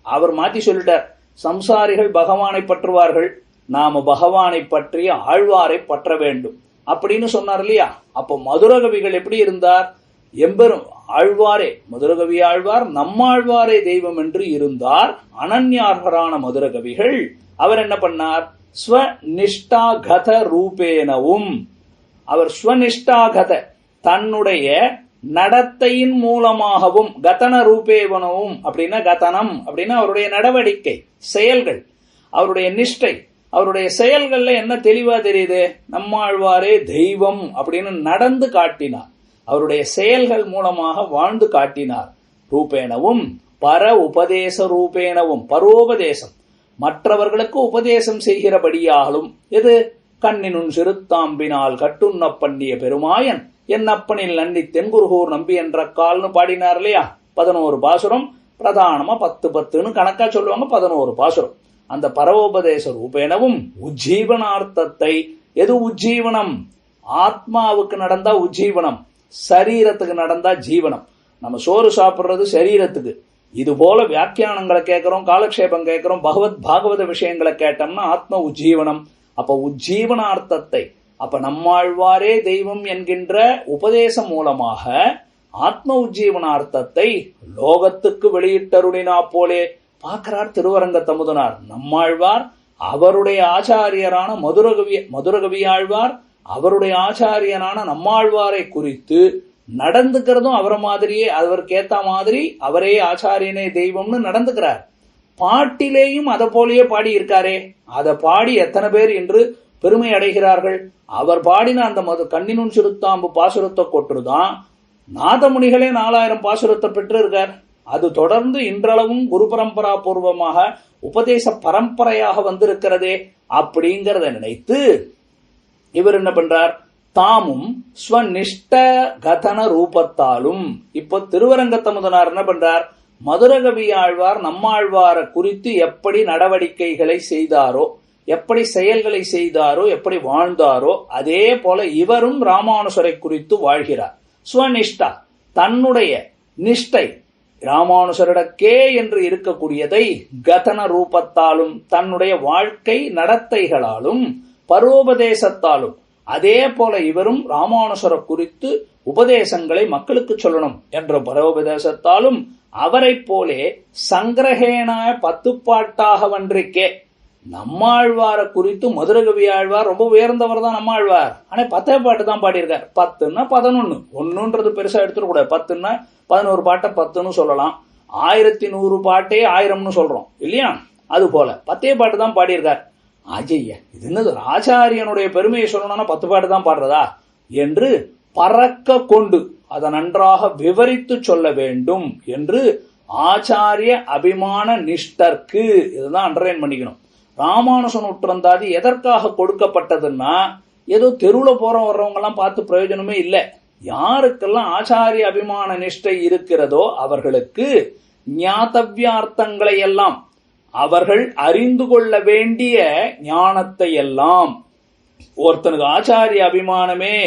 அவர் மாத்தி சொல்லிட்டார், சம்சாரிகள் பகவானை பற்றுவார்கள், நாம பகவானை பற்றி ஆழ்வாரை பற்ற வேண்டும் அப்படின்னு சொன்னார் இல்லையா. அப்போ மதுரகவிகள் எப்படி இருந்தார்? எம்பெரும் ஆழ்வாரே, மதுரகவி ஆழ்வார் நம்மாழ்வாரே தெய்வம் என்று இருந்தார். அனன்யார்கரான மதுரகவிகள் அவர் என்ன பண்ணார்? ஸ்வநிஷ்டாகத ரூபேனவும், அவர் ஸ்வநிஷ்டாகத தன்னுடைய நடத்தையின் மூலமாகவும், கதன ரூபேவனவும் அப்படின்னா கதனம் அப்படின்னா அவருடைய நடவடிக்கை செயல்கள், அவருடைய நிஷ்டை, அவருடைய செயல்கள்ல என்ன தெளிவா தெரியுது? நம்மாழ்வாரே தெய்வம் அப்படின்னு நடந்து காட்டினார். அவருடைய செயல்கள் மூலமாக வாழ்ந்து காட்டினார். ரூபேனவும் பர உபதேச ரூபேனவும், பரோபதேசம் மற்றவர்களுக்கு உபதேசம் செய்கிறபடியாலும். எது? கண்ணினுன் சிறுத்தாம்பினால் கட்டுண்ண பண்ணிய பெருமாயன் என்னப்பனில் நன்னி தென்குருகூர் நம்பி என்ற கால்னு பாடினார் இல்லையா. 11 பாசுரம், பிரதானமா 10 கணக்கா சொல்லுவாங்க. 11 பாசுரம். அந்த பரோபதேச ரூபேனவும் உஜ்ஜீவனார்த்தத்தை, எது உஜ்ஜீவனம்? ஆத்மாவுக்கு நடந்தா உஜ்ஜீவனம், சரீரத்துக்கு நடந்தா ஜீவனம். நம்ம சோறு சாப்பிடுறது சரீரத்துக்கு. இது போல வியாக்கியானங்களை கேட்கிறோம், காலக்ஷேபம் கேட்கிறோம், பாகவத விஷயங்களை கேட்டோம்னா ஆத்ம உஜ்ஜீவனம். அப்ப உஜ்ஜீவனார்த்தத்தை, அப்ப நம்மாழ்வாரே தெய்வம் என்கின்ற உபதேசம் மூலமாக ஆத்ம உஜ்ஜீவனார்த்தத்தை லோகத்துக்கு வெளியிட்டருளினா போலே பார்க்கிறார் திருவரங்க தமுதனார். நம்மாழ்வார் அவருடைய ஆச்சாரியரான மதுரகவி ஆழ்வார் அவருடைய ஆச்சாரியனான நம்மாழ்வாரை குறித்து நடந்துக்கிறதும் அவரை மாதிரியே, அவருக்கு ஏத்த மாதிரி அவரே ஆச்சாரியனே தெய்வம்னு நடந்துக்கிறார். பாட்டிலேயும் அதை போலயே பாடி இருக்காரே, அதை பாடி எத்தனை பேர் என்று பெருமை அடைகிறார்கள். அவர் பாடின அந்த கண்ணினுன் சிறுத்தாம்பு பாசுரத்தை கொற்றுதான் நாதமுனிகளே 4000 பாசுரத்தை பெற்று இருக்கார். அது தொடர்ந்து இன்றளவும் குரு பரம்பரா பூர்வமாக உபதேச பரம்பரையாக வந்திருக்கிறதே அப்படிங்கறத நினைத்து இவர் என்ன பண்றார்? தாமும் ஸ்வநிஷ்ட கதன ரூபத்தாலும். இப்போ திருவரங்கத்தமுதனார் என்ன பண்றார்? மதுரகவி ஆழ்வார் நம்மாழ்வாரை குறித்து எப்படி நடவடிக்கைகளை செய்தாரோ, எப்படி செயல்களை செய்தாரோ, எப்படி வாழ்ந்தாரோ, அதே போல இவரும் ராமானுசரை குறித்து வாழ்கிறார். ஸ்வநிஷ்டா, தன்னுடைய நிஷ்டை ராமானுசரிடக்கே என்று இருக்கக்கூடியதை கதன ரூபத்தாலும், தன்னுடைய வாழ்க்கை நடத்தைகளாலும், பரோபதேசத்தாலும், அதே போல இவரும் ராமானுசரை குறித்து உபதேசங்களை மக்களுக்கு சொல்லணும் என்ற பரோபதேசத்தாலும் அவரை போலே சங்கிரகேன 10 பாட்டாக வன்றிக்கே நம்மாழ்வாரை குறித்து மதுரகவி ஆழ்வார் ரொம்ப உயர்ந்தவர் தான் நம்மாழ்வார். ஆனா 10 பாட்டு தான் பாடியிருக்கார். 10ன்னா 11, ஒன்னுன்றது பெருசா எடுத்துக்கூடாது. 10ன்னா 11 பாட்டை 10ன்னு சொல்லலாம். 1100 பாட்டே 1000ன்னு சொல்றோம் இல்லையா? அது போல 10 பாட்டு தான் பாடியிருக்கார். அஜய்ய இது என்னது, ஆச்சாரியனுடைய பெருமையை சொல்லணும்னா 10 பாட்டு தான் பாடுறதா என்று பறக்க கொண்டு அதை நன்றாக விவரித்து சொல்ல வேண்டும் என்று ஆச்சாரிய அபிமான நிஷ்டர்க்கு இதுதான் அண்டர்லைன் பண்ணிக்கணும். ராமானுஜ நூற்றந்தாதி எதற்காக கொடுக்கப்பட்டதுன்னா, ஏதோ தெருவில் போற வர்றவங்க எல்லாம் பார்த்து பிரயோஜனமே இல்லை. யாருக்கெல்லாம் ஆச்சாரிய அபிமான நிஷ்டை இருக்கிறதோ அவர்களுக்கு ஞாதவியார்த்தங்களை எல்லாம், அவர்கள் அறிந்து கொள்ள வேண்டிய ஞானத்தை எல்லாம், ஒருத்தனுக்கு ஆச்சாரிய அபிமானமே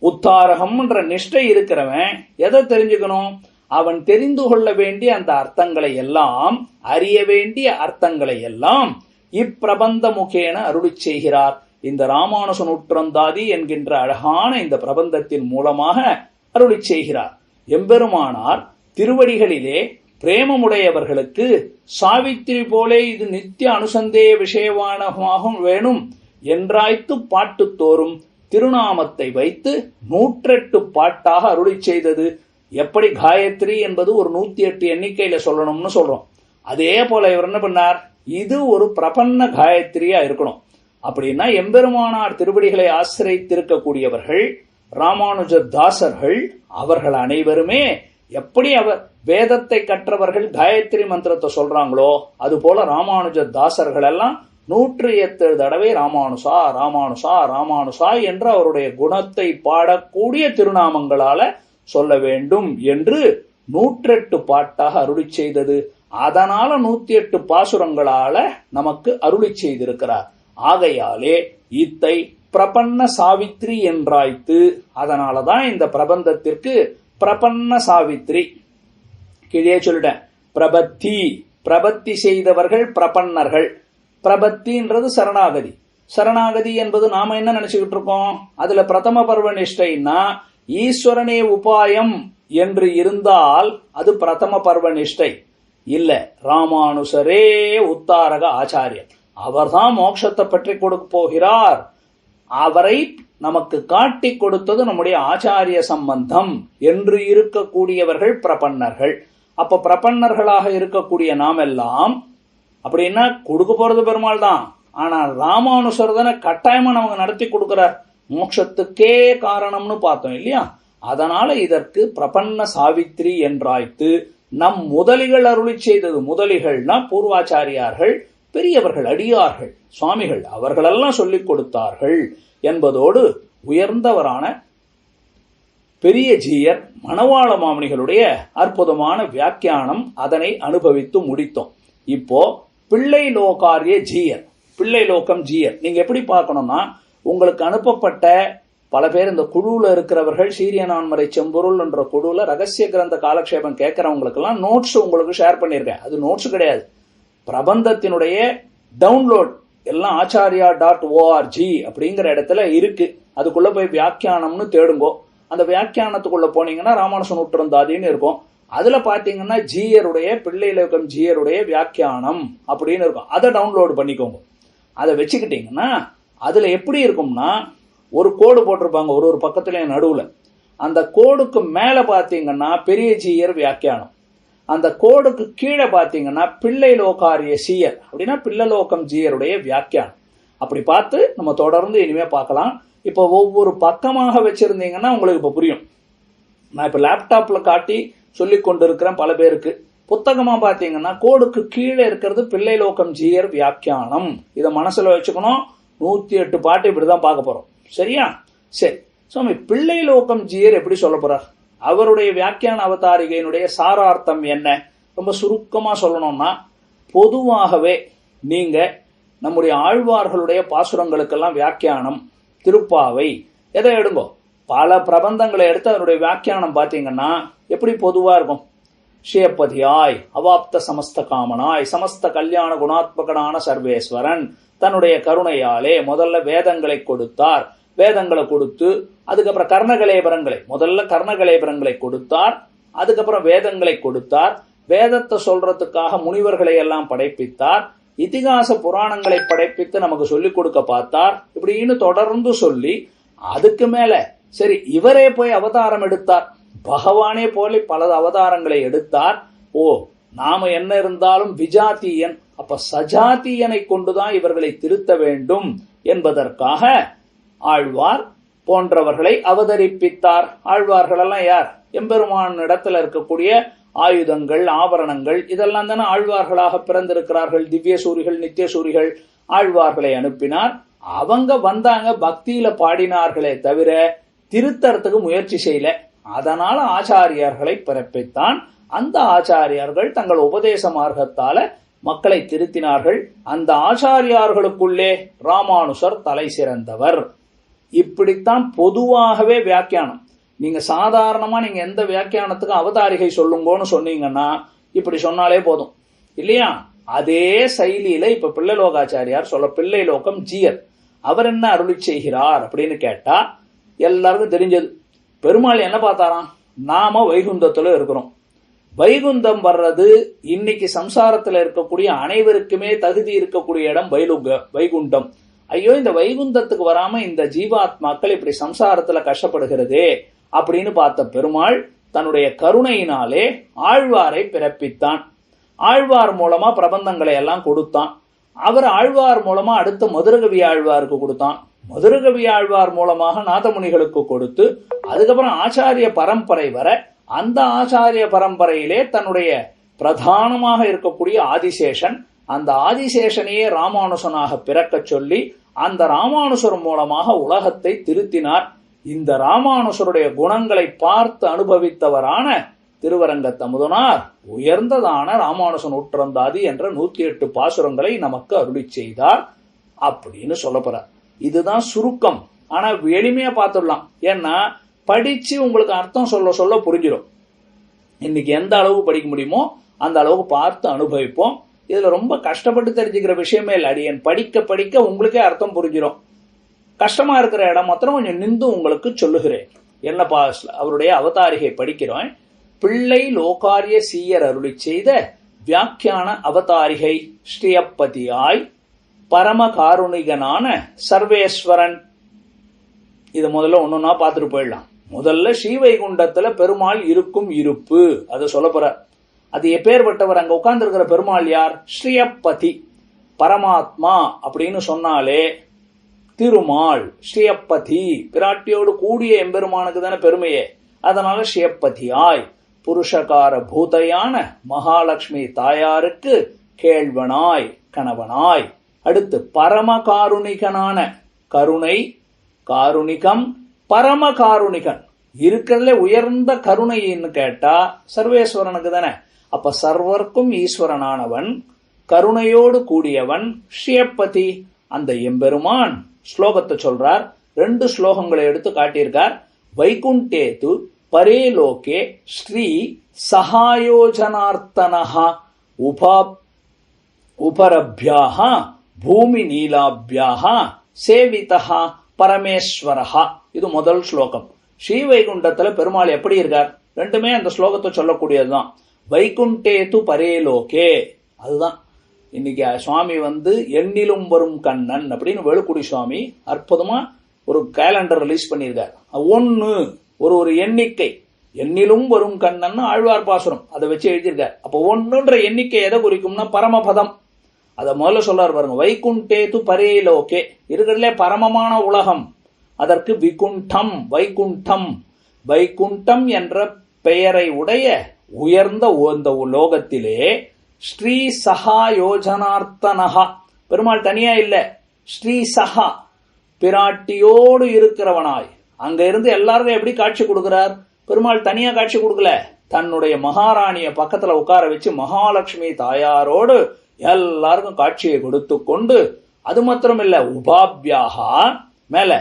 உத்தாரகம்ன்ற நிஷ்டை இருக்கிறவன் எதை தெரிஞ்சுக்கணும், அவன் தெரிந்து கொள்ள வேண்டிய அந்த அர்த்தங்களை எல்லாம், அறிய வேண்டிய அர்த்தங்களை எல்லாம் இப்பிரபந்த முகேன அருளி செய்கிறார். இந்த ராமானுஜ நூற்றந்தாதி என்கின்ற அழகான இந்த பிரபந்தத்தின் மூலமாக அருளி செய்கிறார். எம்பெருமானார் திருவடிகளிலே பிரேமமுடையவர்களுக்கு சாவித்திரி போலே இது நித்திய அனுசந்தேய விஷயமானமாகவும் வேணும் என்றாய்த்து பாட்டு தோறும் திருநாமத்தை வைத்து 108 பாட்டாக அருளி செய்தது. எப்படி காயத்ரி என்பது ஒரு 108 எண்ணிக்கையில சொல்லணும்னு சொல்றோம், அதே போல இவர் என்ன பண்ணார், இது ஒரு பிரபன்ன காயத்ரியா இருக்கணும். அப்படின்னா எம்பெருமானார் திருவடிகளை ஆசிரியத்திருக்கக்கூடியவர்கள் ராமானுஜ தாசர்கள், அவர்கள் அனைவருமே எப்படி அவர் வேதத்தை கற்றவர்கள் காயத்ரி மந்திரத்தை சொல்றாங்களோ அது போல ராமானுஜ தாசர்கள் எல்லாம் 108 தடவை ராமானுசா ராமானுசா ராமானுசா என்று அவருடைய குணத்தை பாடக்கூடிய திருநாமங்களால சொல்ல வேண்டும் என்று 108 பாட்டாக அருளி செய்தது. அதனால 108 பாசுரங்களால நமக்கு அருளி செய்திருக்கிறார். ஆகையாலே இத்தை பிரபன்ன சாவித்ரி என்றாய்த்து. அதனாலதான் இந்த பிரபந்தத்திற்கு பிரபன்ன சாவித்ரி. கீழே சொல்லிட்டேன், பிரபத்தி பிரபத்தி செய்தவர்கள் பிரபன்னர்கள். பிரபத்தின்றது சரணாகதி. சரணாகதி என்பது நாம என்ன நினைச்சுக்கிட்டு இருக்கோம், அதுல பிரதம பர்வ நிஷ்டைன்னா ஈஸ்வரனே உபாயம் என்று இருந்தால் அது பிரதம பர்வ நிஷ்டை இல்ல. ராமானுசரே உத்தாரக ஆச்சாரியர், அவர்தான் மோட்சத்தை பற்றி கொடுக்க போகிறார். அவரை நமக்கு காட்டி கொடுத்தது நம்முடைய ஆச்சாரிய சம்பந்தம் என்று இருக்கக்கூடியவர்கள் பிரபன்னர்கள். அப்ப பிரபன்னர்களாக இருக்கக்கூடிய நாம் எல்லாம் அப்படின்னா கொடுக்க போறது பெருமாள் தான். ஆனா ராமானுசர் தானே கட்டாயமா நமக்கு நடத்தி கொடுக்கிறார், மோட்சத்துக்கே காரணம்னு பார்த்தோம் இல்லையா? அதனால இதற்கு பிரபன்ன சாவித்ரி என்றாய்த்து. நம் முதலிகள் அருளி செய்தது, முதலிகள்னா பூர்வாச்சாரியார்கள், பெரியவர்கள், அடியார்கள், சுவாமிகள், அவர்களெல்லாம் சொல்லிக் கொடுத்தார்கள் என்பதோடு உயர்ந்தவரான பெரிய ஜீயர் மணவாள மாமுனிகளுடைய அற்புதமான வியாக்கியானம், அதனை அனுபவித்து முடித்தோம். இப்போ பிள்ளை லோகாரிய ஜீயர், பிள்ளை லோகம் ஜீயர் நீங்க எப்படி பார்க்கணும்னா, உங்களுக்கு அனுப்பப்பட்ட பல பேர் இந்த குழுவில் இருக்கிறவர்கள், சீரிய நான்மறை செம்பொருள் என்ற குழுவில் ரகசிய கிரந்த காலக்ஷேபம் கேட்கறவங்களுக்கு எல்லாம் நோட்ஸ் உங்களுக்கு ஷேர் பண்ணியிருக்கேன். அது நோட்ஸ் கிடையாது, பிரபந்தத்தினுடைய டவுன்லோட் எல்லாம் acharya.org அப்படிங்கிற இடத்துல இருக்கு. அதுக்குள்ள போய் வியாக்கியானம்னு தேடுங்கோ. அந்த வியாக்கியானத்துக்குள்ள போனீங்கன்னா ராமானுஜ நூற்றந்தாதின்னு இருக்கும். அதுல பாத்தீங்கன்னா ஜீயருடைய பிள்ளை லோகம் ஜீயருடைய வியாக்கியானம் அப்படின்னு இருக்கும். அதை டவுன்லோடு பண்ணிக்கோங்க. அதை வச்சுக்கிட்டீங்கன்னா அதுல எப்படி இருக்கும்னா, ஒரு கோடு போட்டிருப்பாங்க ஒரு பக்கத்துல நடுவுல. அந்த கோடுக்கு மேல பாத்தீங்கன்னா பெரிய ஜீயர் வியாக்கியானம், அந்த கோடுக்கு கீழே பாத்தீங்கன்னா பிள்ளை லோகாரிய சீயர் அப்படின்னா பிள்ளலோகம் ஜீயருடைய வியாக்கியானம். அப்படி பார்த்து நம்ம தொடர்ந்து இனிமே பார்க்கலாம். இப்போ ஒவ்வொரு பக்கமாக வச்சிருந்தீங்கன்னா உங்களுக்கு இப்ப புரியும். நான் இப்ப லேப்டாப்ல காட்டி சொல்லி கொண்டிருக்கிறேன் பல பேருக்கு. புத்தகமா பாத்தீங்கன்னா கோடுக்கு கீழே இருக்கிறது பிள்ளை லோகம் ஜீயர் வியாக்கியானம். இதை மனசுல வச்சுக்கணும். 108 பாட்டு இப்படிதான் பார்க்க போறோம். சரியா? சரி, சுவாமி பிள்ளை லோகம் ஜீயர் எப்படி சொல்ல போறார், அவருடைய வியாக்கியான அவதாரிகையினுடைய சாரார்த்தம் என்ன? ரொம்ப சுருக்கமா சொல்லணும்னா, பொதுவாகவே நீங்க நம்முடைய ஆழ்வார்களுடைய பாசுரங்களுக்கெல்லாம் வியாக்கியானம், திருப்பாவை எதை எடுங்கோ, பல பிரபந்தங்களை எடுத்து அதனுடைய வியாக்கியானம் பாத்தீங்கன்னா எப்படி பொதுவா இருக்கும். ஸ்ரீயப்பதியாய் அவாப்த சமஸ்த காமனாய் சமஸ்த கல்யாண குணாத்மகனான சர்வேஸ்வரன் தன்னுடைய கருணையாலே முதல்ல வேதங்களை கொடுத்தார். வேதங்களை கொடுத்து அதுக்கப்புறம் கர்ணகலேபரங்களை, முதல்ல கர்ணகலேபரங்களை கொடுத்தார், அதுக்கப்புறம் வேதங்களை கொடுத்தார். வேதத்தை சொல்றதுக்காக முனிவர்களை எல்லாம் படைப்பித்தார். இதிகாச புராணங்களை படைப்பித்து நமக்கு சொல்லிக் கொடுக்க பார்த்தார். இப்படின்னு தொடர்ந்து சொல்லி அதுக்கு மேல சரி இவரே போய் அவதாரம் எடுத்தார், பகவானே போல பல அவதாரங்களை எடுத்தார். ஓ நாம என்ன இருந்தாலும் விஜாத்தியன், அப்ப சஜாத்தியனை கொண்டுதான் இவர்களை திருத்த வேண்டும் என்பதற்காக ஆழ்வார் போன்றவர்களை அவதரிப்பித்தார். ஆழ்வார்கள் எல்லாம் யார்? எம்பெருமான் இடத்துல இருக்கக்கூடிய ஆயுதங்கள், ஆபரணங்கள், இதெல்லாம் தானே ஆழ்வார்களாக பிறந்திருக்கிறார்கள். திவ்ய சூரிகள், நித்திய சூரிகள் ஆழ்வார்களை அனுப்பினார். அவங்க வந்தாங்க, பக்தியில பாடினார்களே தவிர திருத்தறதுக்கு முயற்சி செய்யல. அதனால ஆச்சாரியர்களை பிறப்பித்தான். அந்த ஆச்சாரியர்கள் தங்கள் உபதேச மார்க்கத்தால மக்களை திருத்தினார்கள். அந்த ஆச்சாரியார்களுக்குள்ளே ராமானுசர் தலை சிறந்தவர். இப்படித்தான் பொதுவாகவே வியாக்கியானம். நீங்க சாதாரணமா நீங்க எந்த வியாக்கியானத்துக்கு அவதாரிகை சொல்லுங்கன்னு சொன்னீங்கன்னா இப்படி சொன்னாலே போதும் இல்லையா? அதே சைலியில இப்ப பிள்ளைலோகாச்சாரியார் சொல்ல, பிள்ளைலோகம் ஜீயர் அவர் என்ன அருளி செய்கிறார் அப்படின்னு கேட்டா எல்லாருக்கும் தெரிஞ்சது. பெருமாள் என்ன பார்த்தாராம்? நாம வைகுந்தத்துல இருக்கிறோம். வைகுந்தம் வர்றது இன்னைக்கு சம்சாரத்துல இருக்கக்கூடிய அனைவருக்குமே தகுதி இருக்கக்கூடிய இடம் வைகுண்டம். ஐயோ இந்த வைகுந்தத்துக்கு வராம இந்த ஜீவாத்மாக்கள் இப்படி சம்சாரத்துல கஷ்டப்படுகிறதே அப்படின்னு பார்த்த பெருமாள் தன்னுடைய கருணையினாலே ஆழ்வாரை பிறப்பித்தான். ஆழ்வார் மூலமா பிரபந்தங்களை எல்லாம் கொடுத்தான். அவர் ஆழ்வார் மூலமா அடுத்த மதுரகவி ஆழ்வாருக்கு கொடுத்தான். மதுரகவி ஆழ்வார் மூலமாக நாதமுனிகளுக்கு கொடுத்து அதுக்கப்புறம் ஆச்சாரிய பரம்பரை வர அந்த ஆச்சாரிய பரம்பரையிலே தன்னுடைய பிரதானமாக இருக்கக்கூடிய ஆதிசேஷன், அந்த ஆதிசேஷனையே ராமானுசனாக பிறக்க சொல்லி அந்த ராமானுசர் மூலமாக உலகத்தை திருத்தினார். இந்த ராமானுசருடைய குணங்களை பார்த்து அனுபவித்தவரான திருவரங்கத்தமுதனார் உயர்ந்ததான ராமானுசன் உற்றந்தாதி என்ற 108 பாசுரங்களை நமக்கு அருளி செய்தார் அப்படின்னு சொல்லப்படுறார். இதுதான் சுருக்கம். ஆனா எளிமையா பார்த்துடலாம். ஏன்னா படிச்சு உங்களுக்கு அர்த்தம் சொல்ல சொல்ல புரிஞ்சிடும். இன்னைக்கு எந்த அளவு படிக்க முடியுமோ அந்த அளவுக்கு பார்த்து அனுபவிப்போம். இதுல ரொம்ப கஷ்டப்பட்டு தெரிஞ்சுக்கிற விஷயமே இல்லை. அடியன் படிக்க படிக்க உங்களுக்கே அர்த்தம் புரிஞ்சிடும். கஷ்டமா இருக்கிற இடம் மாத்திரம் கொஞ்சம் நின்று உங்களுக்கு சொல்லுகிறேன். என்னப்பா அவருடைய அவதாரிகை படிக்கிறோம். பிள்ளை லோகாரிய சீயர் அருளி செய்த வியாக்கியான அவதாரிகை ஸ்ரீயப்பதியாய் பரம காருணிகனான சர்வேஸ்வரன். இது முதல்ல ஒன்னொன்னா பார்த்துட்டு போயிடலாம். முதல்ல ஸ்ரீவைகுண்டத்துல பெருமாள் இருக்கும் இருப்பு அதை சொல்ல போற. அது எப்பேற்பட்டவர்? அங்க உட்கார்ந்து இருக்கிற பெருமாள் யார்? ஸ்ரீயப்பதி பரமாத்மா அப்படின்னு சொன்னாலே திருமால் ஸ்ரீயப்பதி பிராட்டியோடு கூடிய எம்பெருமானுக்கு தானே பெருமையே. அதனால ஸ்ரீயப்பதியாய் புருஷகார பூதையான மகாலட்சுமி தாயாருக்கு கேள்வனாய் கணவனாய். அடுத்து பரம காருணிகனான கருணை காருணிகம் பரம காருணிகன் இருக்கிறதுல உயர்ந்த கருணைன்னு கேட்டா சர்வேஸ்வரனுக்கு தானே. அப்ப சர்வர்க்கும் ஈஸ்வரனானவன் கருணையோடு கூடியவன் ஸ்ரீயப்பதி அந்த எம்பெருமான். ஸ்லோகத்தை சொல்றார். 2 ஸ்லோகங்களை எடுத்து காட்டியிருக்கார். வைகுண்டேது பரேலோகே ஸ்ரீ சகாயோஜனார்த்தனஹ உபரப்யாஹ பூமி நீலாப்யாஹ சேவிதஹ பரமேஸ்வரஹா. இது முதல் ஸ்லோகம். ஸ்ரீவைகுண்டத்துல பெருமாள் எப்படி இருக்கார்? ரெண்டுமே அந்த ஸ்லோகத்தை சொல்லக்கூடியதுதான். வைகுண்டேது பரேலோகே அதுதான். இன்னைக்கு சுவாமி எண்ணிலும் வரும் கண்ணன் அப்படின்னு வேலுக்குடி சுவாமி அற்புதமா ஒரு கேலண்டர் ரிலீஸ் பண்ணியிருக்கார். 1 ஒரு எண்ணிக்கை, எண்ணிலும் வரும் கண்ணன் ஆழ்வார் பாசுரம் அதை வச்சு எழுதியிருக்கார். அப்ப 1ன்ற எண்ணிக்கை எதை குறிக்கும்னா பரமபதம். அத முதல்ல சொல்றாரு பாருங்க. வைகுண்டேது பரேலோகே இருக்கிறதுல பரமமான உலகம். அதற்கு விகுண்டம் வைகுண்டம். வைகுண்டம் என்ற பெயரை உடைய உயர்ந்த லோகத்திலே ஸ்ரீ சகா யோஜனார்த்தனஹா பெருமாள் தனியா இல்ல, ஸ்ரீ சகா பிராட்டியோடு இருக்கிறவனாய். அங்க இருந்து எல்லாருக்கும் எப்படி காட்சி கொடுக்கிறார்? பெருமாள் தனியா காட்சி கொடுக்கல, தன்னுடைய மகாராணிய பக்கத்துல உட்கார வச்சு மகாலட்சுமி தாயாரோடு எல்லாருக்கும் காட்சியை கொடுத்து கொண்டு, அது மாத்திரம் இல்ல உபாபியாகா மேல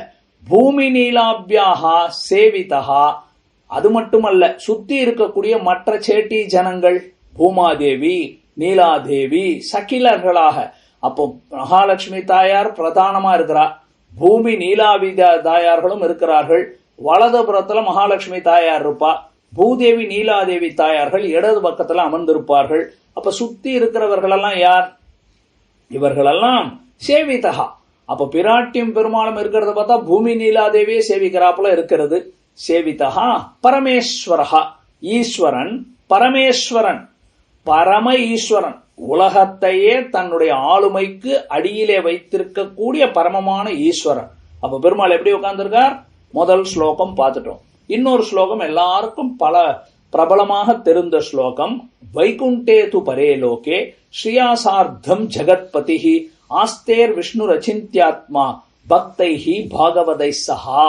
பூமி நீலாபியாகா சேவிதா. அது மட்டுமல்ல, சுத்தி இருக்கக்கூடிய மற்ற சேட்டி ஜனங்கள் பூமாதேவி நீலாதேவி சகிலர்களாக. அப்போ மகாலட்சுமி தாயார் பிரதானமா இருக்கிறார், பூமி நீலாவி தாயார்களும் இருக்கிறார்கள். வலதுபுறத்துல மகாலட்சுமி தாயார் இருப்பா, பூதேவி நீலாதேவி தாயார்கள் இடது பக்கத்துல அமர்ந்திருப்பார்கள். அப்ப சுத்தி இருக்கிறவர்கள் எல்லாம் யார்? இவர்களெல்லாம் சேவிதகா. அப்ப பிராட்டியும் பெருமாளும் இருக்கிறத பார்த்தா பூமி நீலாதேவியே சேவிக்கிறாப்புல இருக்கிறது. சேவிதகா பரமேஸ்வரஹா, ஈஸ்வரன் பரமேஸ்வரன், பரம ஈஸ்வரன், உலகத்தையே தன்னுடைய ஆளுமைக்கு அடியிலே வைத்திருக்கக்கூடிய பரமமான ஈஸ்வரன். அப்ப பெருமாள் எப்படி உட்கார்ந்திருக்கார்? முதல் ஸ்லோகம் பார்த்துட்டோம். இன்னொரு ஸ்லோகம் எல்லாருக்கும் பல பிரபலமாக தெரிந்த ஸ்லோகம். வைகுண்டேது பரே லோகே ஸ்ரீயாசார்த்தம் ஜெகத்பதிஹி ஆஸ்தேர் விஷ்ணு ரச்சிந்தியாத்மா பக்தைஹி பாகவதை சஹா.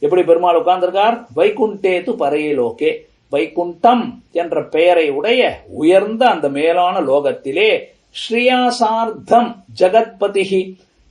எப்படி பெருமாள் உட்கார்ந்திருக்கார்? வைகுண்டேது பரே லோகே, வைகுண்டம் என்ற பெயரை உடைய உயர்ந்த அந்த மேலான லோகத்திலே ஸ்ரீயாசார்த்தம் ஜெகத்பதிஹி,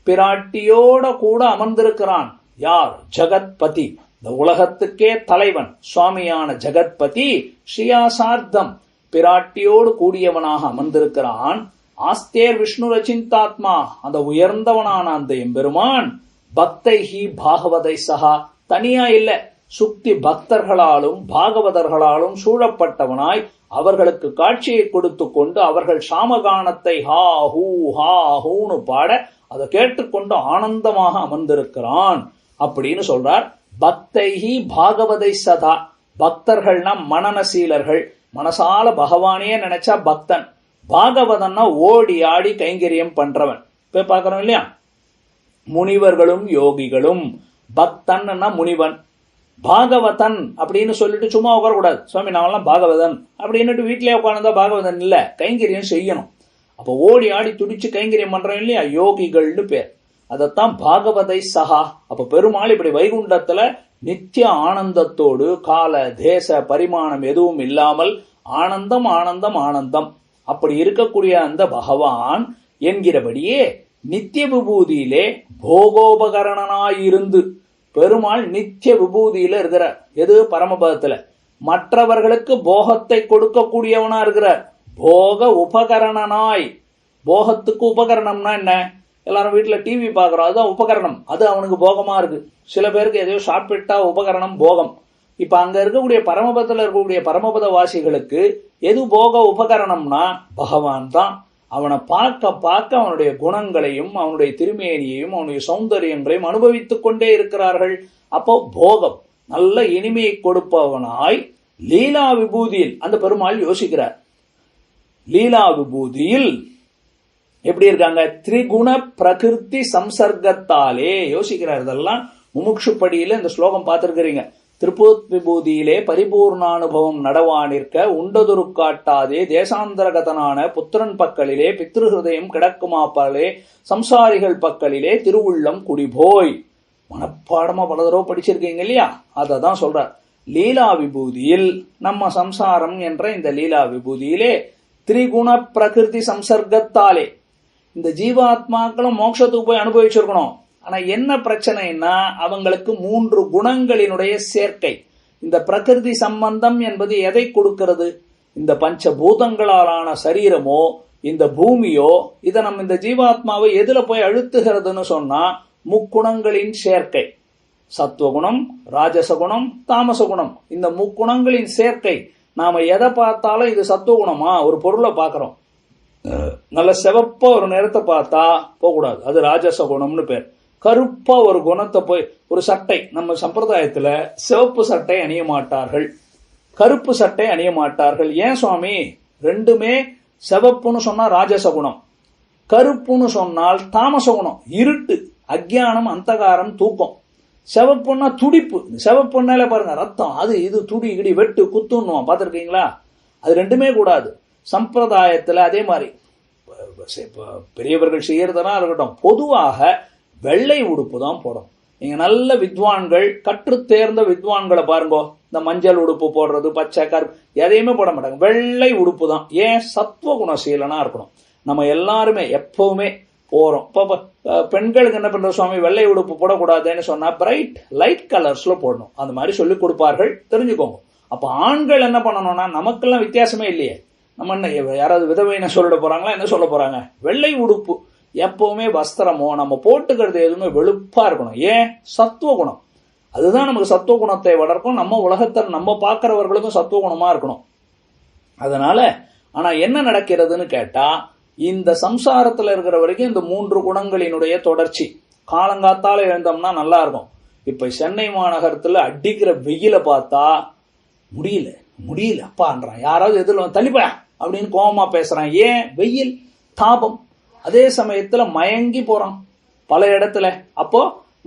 பிராட்டியோட கூட அமர்ந்திருக்கிறான். யார்? ஜெகத்பதி, இந்த உலகத்துக்கே தலைவன் சுவாமியான ஜெகத்பதி ஸ்ரீயாசார்த்தம் பிராட்டியோடு கூடியவனாக அமர்ந்திருக்கிறான். ஆஸ்தேர் விஷ்ணு ரச்சிந்தாத்மா, அந்த உயர்ந்தவனான அந்த எம்பெருமான் பக்தைஹி பாகவதை சஹா, தனியா இல்ல, சுக்தி பக்தர்களாலும் பாகவதர்களாலும் சூழப்பட்டவனாய் அவர்களுக்கு காட்சியை கொடுத்து கொண்டு அவர்கள் சாமகானத்தை ஹா ஹூன்னு பாட அதை கேட்டுக்கொண்டு ஆனந்தமாக அமர்ந்திருக்கிறான் அப்படின்னு சொல்றார். பக்தைஹி பாகவதை சதா, பக்தர்கள்னா மனநசீலர்கள், மனசால பகவானே நினைச்சா பக்தன். பாகவதன்னா ஓடி ஆடி கைங்கரியம் பண்றவன். போய் பார்க்கறோம் இல்லையா? முனிவர்களும் யோகிகளும், பக்தன்னா முனிவன், பாகவதன் அப்படின்னு சொல்லிட்டு சும்மா உட்காரக்கூடாது. சுவாமி நாமெல்லாம் பாகவதன் அப்படின்னுட்டு வீட்டிலே உட்கார்ந்தா பாகவதன் இல்ல, கைங்கரியம் செய்யணும். அப்ப ஓடி ஆடி துடிச்சு கைங்கரியம் பண்றோம் இல்லையா, யோகிகள்னு பேர். அதத்தான் பாகவதை சஹா. அப்ப பெருமாள் இப்படி வைகுண்டத்துல நித்திய ஆனந்தத்தோடு கால தேச பரிமாணம் எதுவும் இல்லாமல் ஆனந்தம் ஆனந்தம் ஆனந்தம் அப்படி இருக்கக்கூடிய அந்த பகவான் என்கிறபடியே நித்திய விபூதியிலே போகோபகரணனாயிருந்து, பெருமாள் நித்திய விபூதியில இருக்கிறார். எது? பரமபதத்துல. மற்றவர்களுக்கு போகத்தை கொடுக்கக்கூடியவனா இருக்கிறார். போக உபகரணனாய். போகத்துக்கு உபகரணம்னா என்ன? எல்லாரும் வீட்டுல டிவி பாக்குறோம், அதுதான் உபகரணம். அது அவனுக்கு போகமா இருக்கு. சில பேருக்கு எதையோ சாப்பிட்டா உபகரணம் போகம். இப்ப அங்க இருக்கக்கூடிய பரமபதத்துல இருக்கக்கூடிய பரமபத வாசிகளுக்கு எது போக உபகரணம்னா பகவான் தான். அவனை பார்க்க பார்க்க அவனுடைய குணங்களையும் அவனுடைய திருமேனியையும் அவனுடைய சௌந்தரியங்களையும் அனுபவித்துக் கொண்டே இருக்கிறார்கள். அப்போ போகம் நல்ல இனிமையை கொடுப்பவனாய் லீலா விபூதியில் அந்த பெருமாள் யோசிக்கிறார். லீலா விபூதியில் எப்படி இருக்காங்க? திரிகுண பிரகிருதி சம்சர்க்கத்தாலே யோசிக்கிறார். இதெல்லாம் முமுட்சுப்படியில இந்த ஸ்லோகம் பார்த்திருக்கிறீங்க. திருப்பூத் விபூதியிலே பரிபூர்ணானுபவம் நடவானிற்க உண்டதொரு காட்டாதே தேசாந்தரகதனான புத்திரன் பக்கலிலே பித்ருஹிருதயம் கிடக்குமாப்பாலே சம்சாரிகள் பக்கலிலே திருவுள்ளம் குடிபோய். மனப்பாடமா பல தடவை படிச்சிருக்கீங்க இல்லையா? அததான் சொல்றார். லீலா விபூதியில், நம்ம சம்சாரம் என்ற இந்த லீலா விபூதியிலே திரிகுண பிரகிருதி சம்சர்க்கத்தாலே இந்த ஜீவாத்மாக்களும் மோட்சத்துக்கு போய் அனுபவிச்சிருக்கணும். ஆனா என்ன பிரச்சனைன்னா அவங்களுக்கு 3 குணங்களினுடைய சேர்க்கை. இந்த பிரகிருதி சம்பந்தம் என்பது எதை கொடுக்கிறது? இந்த பஞ்சபூதங்களாலான சரீரமோ இந்த பூமியோ இதை நம்ம இந்த ஜீவாத்மாவை எதுல போய் அழுத்துகிறதுன்னு சொன்னா முக்குணங்களின் சேர்க்கை. சத்துவகுணம், ராஜசகுணம், தாமசகுணம், இந்த முக்குணங்களின் சேர்க்கை. நாம எதை பார்த்தாலும் இது சத்துவகுணமா? ஒரு பொருளை பார்க்கிறோம், நல்ல சிவப்பா ஒரு நிறத்தை பார்த்தா போகக்கூடாது, அது ராஜசகுணம்னு பேர். கருப்பா ஒரு குணத்தை போய் ஒரு சட்டை, நம்ம சம்பிரதாயத்துல சிவப்பு சட்டை அணிய மாட்டார்கள், கருப்பு சட்டை அணிய மாட்டார்கள். ஏன் சுவாமி? ரெண்டுமே சிவப்புன்னு சொன்னா ராஜசகுணம், கருப்புன்னு சொன்னால் தாமசகுணம், இருட்டு, அக்ஞானம், அந்தகாரம், தூக்கம். சிவப்புன்னா துடிப்பு. சிவப்புன்னால பாருங்க ரத்தம், அது இது துடி இடி வெட்டு குத்துன்னுவான், பார்த்துருக்கீங்களா? அது ரெண்டுமே கூடாது சம்பிரதாயத்துல. அதே மாதிரி பெரியவர்கள் செய்யறதுனா இருக்கட்டும், பொதுவாக வெள்ளை உடுப்பு தான் போடும். நீங்க நல்ல வித்வான்கள், கற்று தேர்ந்த வித்வான்களை பாருங்க, இந்த மஞ்சள் உடுப்பு போடுறது, பச்சை கருப்பு எதையுமே போட மாட்டாங்க, வெள்ளை உடுப்பு தான். ஏன்? சத்துவ குணசீலனா இருக்கணும். நம்ம எல்லாருமே எப்பவுமே போறோம். இப்போ பெண்களுக்கு என்ன பண்ற சுவாமி, வெள்ளை உடுப்பு போடக்கூடாதுன்னு சொன்னா பிரைட் லைட் கலர்ஸ்ல போடணும், அந்த மாதிரி சொல்லி கொடுப்பார்கள், தெரிஞ்சுக்கோங்க. அப்ப ஆண்கள் என்ன பண்ணணும்னா, நமக்கெல்லாம் வித்தியாசமே இல்லையே, நம்ம என்ன யாராவது விதவைன்னு சொல்லிட போறாங்களா? என்ன சொல்ல போறாங்க? வெள்ளை உடுப்பு எப்பவுமே வஸ்திரமோ நம்ம போட்டுக்கிறது எதுவுமே வெளுப்பா இருக்கணும். ஏன்? சத்துவ குணம். அதுதான் நமக்கு சத்துவ குணத்தை வளர்க்கும். நம்ம உலகத்தில் நம்ம பார்க்கிறவர்களுக்கும் சத்துவ குணமா இருக்கணும். அதனால ஆனா என்ன நடக்கிறதுன்னு கேட்டா, இந்த சம்சாரத்துல இருக்கிற வரைக்கும் இந்த 3 குணங்களினுடைய தொடர்ச்சி. காலங்காத்தால எழுந்தோம்னா நல்லா இருக்கும். இப்ப சென்னை மாநகரத்துல அடிக்கிற வெயில பார்த்தா முடியல அப்பான்றான். யாராவது எதிரில் தள்ளிப்பா அப்படின்னு கோபமா பேசுறான். ஏன்? வெயில் தாபம். அதே சமயத்துல மயங்கி போறான் பல இடத்துல. அப்போ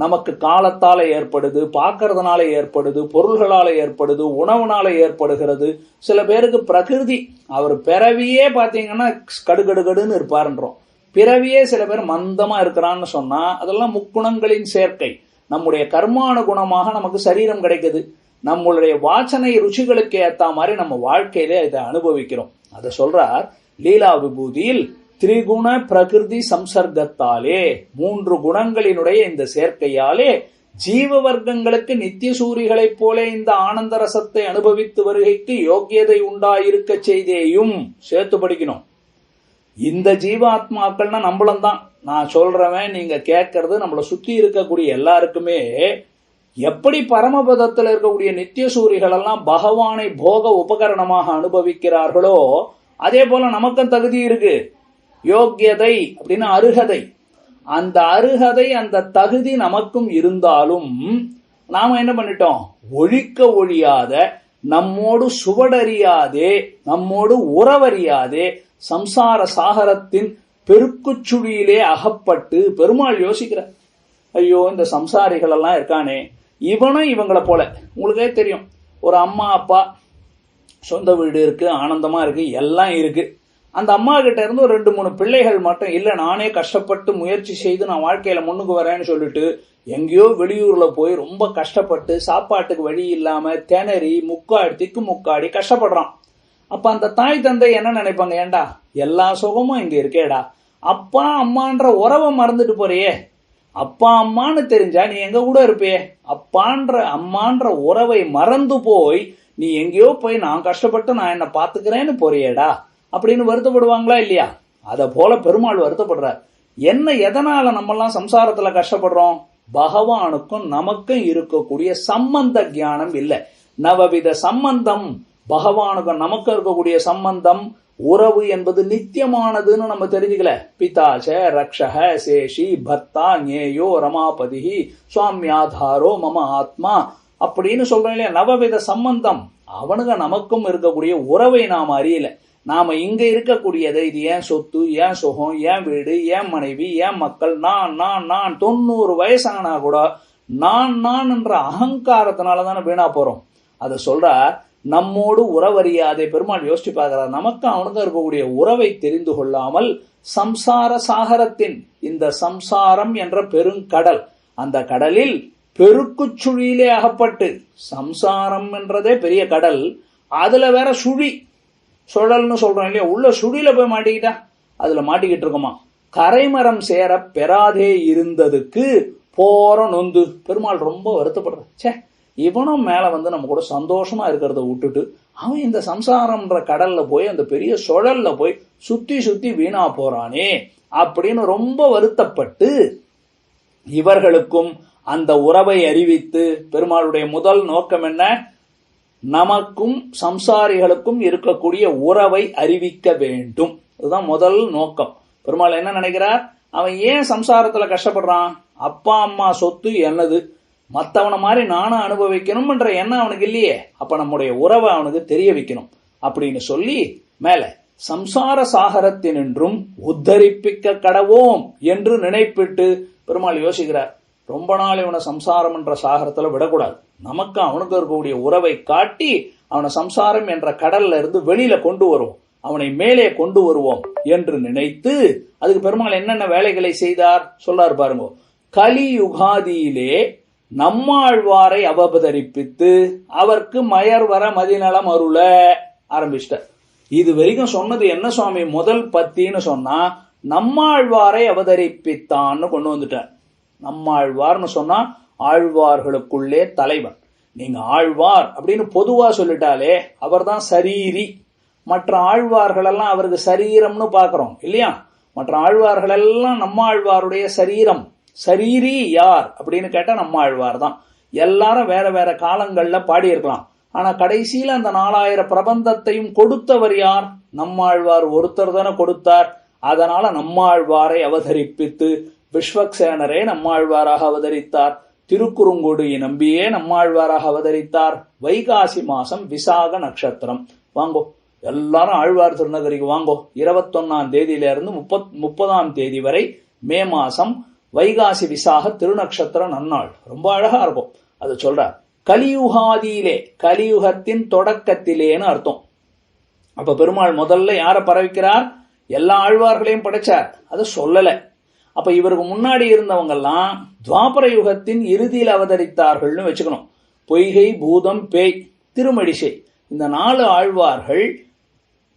நமக்கு காலத்தால ஏற்படுது, பார்க்கறதுனால ஏற்படுது, பொருள்களால ஏற்படுது, உணவுனால ஏற்படுகிறது. சில பேருக்கு பிரகிருதி, அவர் பிறவியே பாத்தீங்கன்னா கடுகடுகடுன்னு இருப்பாருன்றோம். பிறவியே சில பேர் மந்தமா இருக்கிறான்னு சொன்னா அதெல்லாம் முக்குணங்களின் சேர்க்கை. நம்முடைய கர்மானுகுணமாக நமக்கு சரீரம் கிடைக்குது. நம்மளுடைய வாசனை ருச்சிகளுக்கு ஏத்த மாதிரி நம்ம வாழ்க்கையிலே இதை அனுபவிக்கிறோம். அதை சொல்றார் லீலா விபூதியில். திரிகுண பிரகிருதி சம்சர்க்கத்தாலே, 3 குணங்களினுடைய இந்த சேர்க்கையாலே ஜீவ வர்க்கங்களுக்கு நித்திய சூரிகளைப் போல இந்த ஆனந்த ரசத்தை அனுபவித்து வருகைக்கு யோக்கியதை உண்டாயிருக்க செய்தேயும். சேர்த்து படிக்கணும். இந்த ஜீவாத்மாக்கள்னா நம்மளும் தான். நான் சொல்றவன், நீங்க கேட்கறது, நம்மளை சுத்தி இருக்கக்கூடிய எல்லாருக்குமே எப்படி பரமபதத்தில் இருக்கக்கூடிய நித்திய சூரிகள் எல்லாம் பகவானை போக உபகரணமாக அனுபவிக்கிறார்களோ அதே போல நமக்கும் தகுதி இருக்கு. யோக்கியதை அப்படின்னு அருகதை. அந்த அருகதை, அந்த தகுதி நமக்கும் இருந்தாலும் நாம என்ன பண்ணிட்டோம்? ஒழியாத, நம்மோடு சுவடறியாதே, நம்மோடு உறவறியாதே சம்சார சாகரத்தின் பெருக்குச்சுழியிலே அகப்பட்டு பெருமாள் யோசிக்கிறார். ஐயோ, இந்த சம்சாரிகள் எல்லாம் இருக்கானே, இவனும் இவங்களை போல. உங்களுக்கே தெரியும், ஒரு அம்மா அப்பா, சொந்த வீடு இருக்கு, ஆனந்தமா இருக்கு, எல்லாம் இருக்கு. அந்த அம்மா கிட்ட இருந்து ஒரு 2-3 பிள்ளைகள் மட்டும் இல்ல, நானே கஷ்டப்பட்டு முயற்சி செய்து நான் வாழ்க்கையில முன்னுக்கு வரேன்னு சொல்லிட்டு எங்கேயோ வெளியூர்ல போய் ரொம்ப கஷ்டப்பட்டு சாப்பாட்டுக்கு வழி இல்லாம திணறி திக்கு முக்காடி கஷ்டப்படுறான். அப்ப அந்த தாய் தந்தை என்ன நினைப்பாங்க? ஏண்டா எல்லா சுகமும் இங்க இருக்கேடா, அப்பா அம்மான்ற உறவை மறந்துட்டு போறியே, அப்பா அம்மான்னு தெரிஞ்சா நீ எங்க கூட இருப்பே, அம்மான்ற உறவை மறந்து போய் நீ எங்கேயோ போய் நான் கஷ்டப்பட்டு நான் என்ன பாத்துக்கிறேன்னு போறியேடா அப்படின்னு வருத்தப்படுவாங்களா இல்லையா? அத போல பெருமாள் வருத்தப்படுறார். என்ன, எதனால நம்ம எல்லாம் சம்சாரத்துல கஷ்டப்படுறோம்? பகவானுக்கும் நமக்கும் இருக்கக்கூடிய சம்பந்த ஞானம் இல்ல. நவவித சம்பந்தம், பகவானுக்கும் நமக்கு இருக்கக்கூடிய சம்பந்தம், உறவு என்பது நித்தியமானதுன்னு நம்ம தெரிஞ்சுக்கல. பிதாச்ச ரக்ஷக சேஷி பர்த்தா ஞேயோ ரமாபதி சுவாமியாதாரோ மம ஆத்மா அப்படின்னு சொல்றோம் இல்லையா? நவவித சம்பந்தம், அவனுக்கு நமக்கும் இருக்கக்கூடிய உறவை நாம் அறியல. நாம இங்க இருக்கக்கூடியதை, இது ஏன் சொத்து, ஏன் சுகம், ஏன் வீடு, ஏன் மனைவி, ஏன் மக்கள், நான் 90 வயசானா கூட நான் என்ற அகங்காரத்தினாலதானே வீணா போறோம். அதை சொல்ற நம்மோடு உறவறியாதே. பெருமாள் யோசிச்சு பார்க்கிறார், நமக்கு அவனுக்கு இருக்கக்கூடிய உறவை தெரிந்து கொள்ளாமல் சம்சார சாகரத்தின், இந்த சம்சாரம் என்ற பெருங்கடல், அந்த கடலில் பெருக்குச்சுழியிலே அகப்பட்டு, சம்சாரம் என்றதே பெரிய கடல், அதுல வேற சுழல்னு சொல்றோம் இல்லையா, உள்ள சுழியில போய் மாட்டிக்கிட்டா அதுல மாட்டிக்கிட்டு இருக்கோமா. கரைமரம் சேர பெறாதே இருந்ததுக்கு போற நொந்து. பெருமாள் ரொம்ப வருத்தப்படுற. சே, இவனும் மேல வந்து நம்ம கூட சந்தோஷமா இருக்கிறத விட்டுட்டு அவன் இந்த சம்சாரம்ன்ற கடல்ல போய் அந்த பெரிய சுழல்ல போய் சுத்தி வீணா போறானே அப்படின்னு ரொம்ப வருத்தப்பட்டு இவர்களுக்கும் அந்த உறவை அறிவித்து, பெருமாளுடைய முதல் நோக்கம் என்ன? நமக்கும் சம்சாரிகளுக்கும் இருக்கக்கூடிய உறவை அறிவிக்க வேண்டும். அதுதான் முதல் நோக்கம். பெருமாள் என்ன நினைக்கிறார்? அவன் ஏன் சம்சாரத்துல கஷ்டப்படுறான்? அப்பா அம்மா சொத்து என்னது, மத்தவனை மாதிரி நானும் அனுபவிக்கணும் என்ற எண்ணம் அவனுக்கு இல்லையே. அப்ப நம்முடைய உறவை அவனுக்கு தெரிய வைக்கணும் அப்படின்னு சொல்லி மேல சம்சார சாகரத்தினின்றும் உத்தரிப்பிக்க கடவோம் என்று நினைப்பிட்டு பெருமாள் யோசிக்கிறார். ரொம்ப நாள் இவனை சம்சாரம் என்ற சாகரத்துல விடக்கூடாது, நமக்கு அவனுக்கு இருக்கக்கூடிய உறவை காட்டி அவனை சம்சாரம் என்ற கடல்ல இருந்து வெளியில கொண்டு வருவோம், அவனை மேலே கொண்டு வருவோம் என்று நினைத்து அதுக்கு பெருமாள் என்னென்ன வேலைகளை செய்தார் சொல்றார் பாருங்க. கலியுகாதியிலே நம்மாழ்வாரை அவதரிப்பித்து அவருக்கு மயர் வர மதிநலம் அருள ஆரம்பிச்சிட்டார். இது வரைக்கும் சொன்னது என்ன சுவாமி? முதல் பத்தின்னு சொன்னா நம்மாழ்வாரை அவதரிப்பித்தான்னு கொண்டு வந்துட்டார். நம்மாழ்வார்னு சொன்னா ஆழ்வார்களுக்குள்ளே தலைவன். நீங்க ஆழ்வார் அப்படின்னு பொதுவா சொல்லிட்டாலே அவர் தான் சரீரி. மற்ற ஆழ்வார்கள் எல்லாம் அவருக்கு சரீரம்னு பாக்குறோம் இல்லையா? மற்ற ஆழ்வார்கள் எல்லாம் நம்மாழ்வாருடைய சரீரம். சரீரி யார் அப்படின்னு கேட்டா நம்மாழ்வார் தான். எல்லாரும் வேற வேற காலங்கள்ல பாடியிருக்கலாம். ஆனா கடைசியில அந்த 4000 பிரபந்தத்தையும் கொடுத்தவர் யார்? நம்மாழ்வார் ஒருத்தர் தானே கொடுத்தார். அதனால நம்மாழ்வாரை அவதரிப்பித்து விஸ்வக்சேனரே நம்மாழ்வாராக அவதரித்தார். திருக்குறுங்குடியை நம்பியே நம்மாழ்வாராக அவதரித்தார். வைகாசி மாசம் விசாக நட்சத்திரம். வாங்கோ எல்லாரும் ஆழ்வார் திருநகரிக்கு வாங்கோ. 21ஆம் தேதியிலிருந்து 30ஆம் தேதி வரை மே மாசம் வைகாசி விசாக திருநக்ஷத்திர நன்னாள். ரொம்ப அழகா இருக்கும். அது சொல்றார் கலியுகாதியிலே, கலியுகத்தின் தொடக்கத்திலேன்னு அர்த்தம். அப்ப பெருமாள் முதல்ல யாரை பரவிக்கிறார்? எல்லா ஆழ்வார்களையும் படைச்சார். அது சொல்லல. அப்ப இவருக்கு முன்னாடி இருந்தவங்க எல்லாம் துவாபர யுகத்தின் இறுதியில் அவதரித்தார்கள்னு வச்சுக்கணும். பொய்கை, பூதம், பேய், திருமடிசை, இந்த 4 ஆழ்வார்கள்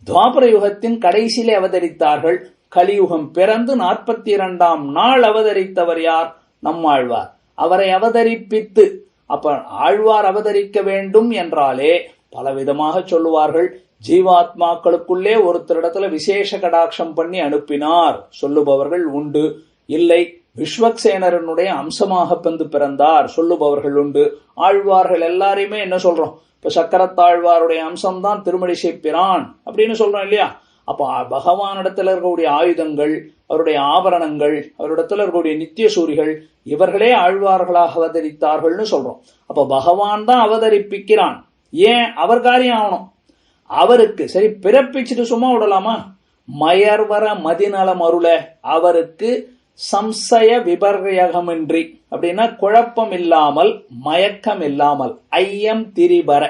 துவாபர யுகத்தின் கடைசியிலே அவதரித்தார்கள். கலியுகம் பிறந்து 42ஆம் நாள் அவதரித்தவர் யார்? நம்மாழ்வார். அவரை அவதரிப்பித்து, அப்ப ஆழ்வார் அவதரிக்க வேண்டும் என்றாலே பலவிதமாக சொல்லுவார்கள். ஜீவாத்மாக்களுக்குள்ளே ஒருத்தரிடத்துல விசேஷ கடாட்சம் பண்ணி அனுப்பினார் சொல்லுபவர்கள் உண்டு. இல்லை, விஸ்வக்சேனரனுடைய அம்சமாக வந்து பிறந்தார் சொல்லுபவர்கள் உண்டு. ஆழ்வார்கள் எல்லாரையுமே என்ன சொல்றோம்? இப்ப சக்கரத்தாழ்வாருடைய அம்சம்தான் திருமடிசை பிரான் அப்படின்னு சொல்றோம் இல்லையா? அப்ப பகவானிடத்துல இருக்கக்கூடிய ஆயுதங்கள், அவருடைய ஆபரணங்கள், அவரிடத்துல இருக்கக்கூடிய நித்திய சூரிகள், இவர்களே ஆழ்வார்களாக அவதரித்தார்கள்னு சொல்றோம். அப்ப பகவான் தான் அவதரிப்பிக்கிறான். ஏன்? அவர் காரியம் ஆகணும். அவருக்கு சரி பிறப்பிச்சுட்டு சும்மா விடலாமா? மயர்வர மதிநலம் அருள, அவருக்கு சம்சய விபர்யகமின்றி, அப்படின்னா குழப்பம் இல்லாமல், மயக்கம் இல்லாமல், ஐயம் திரிபர,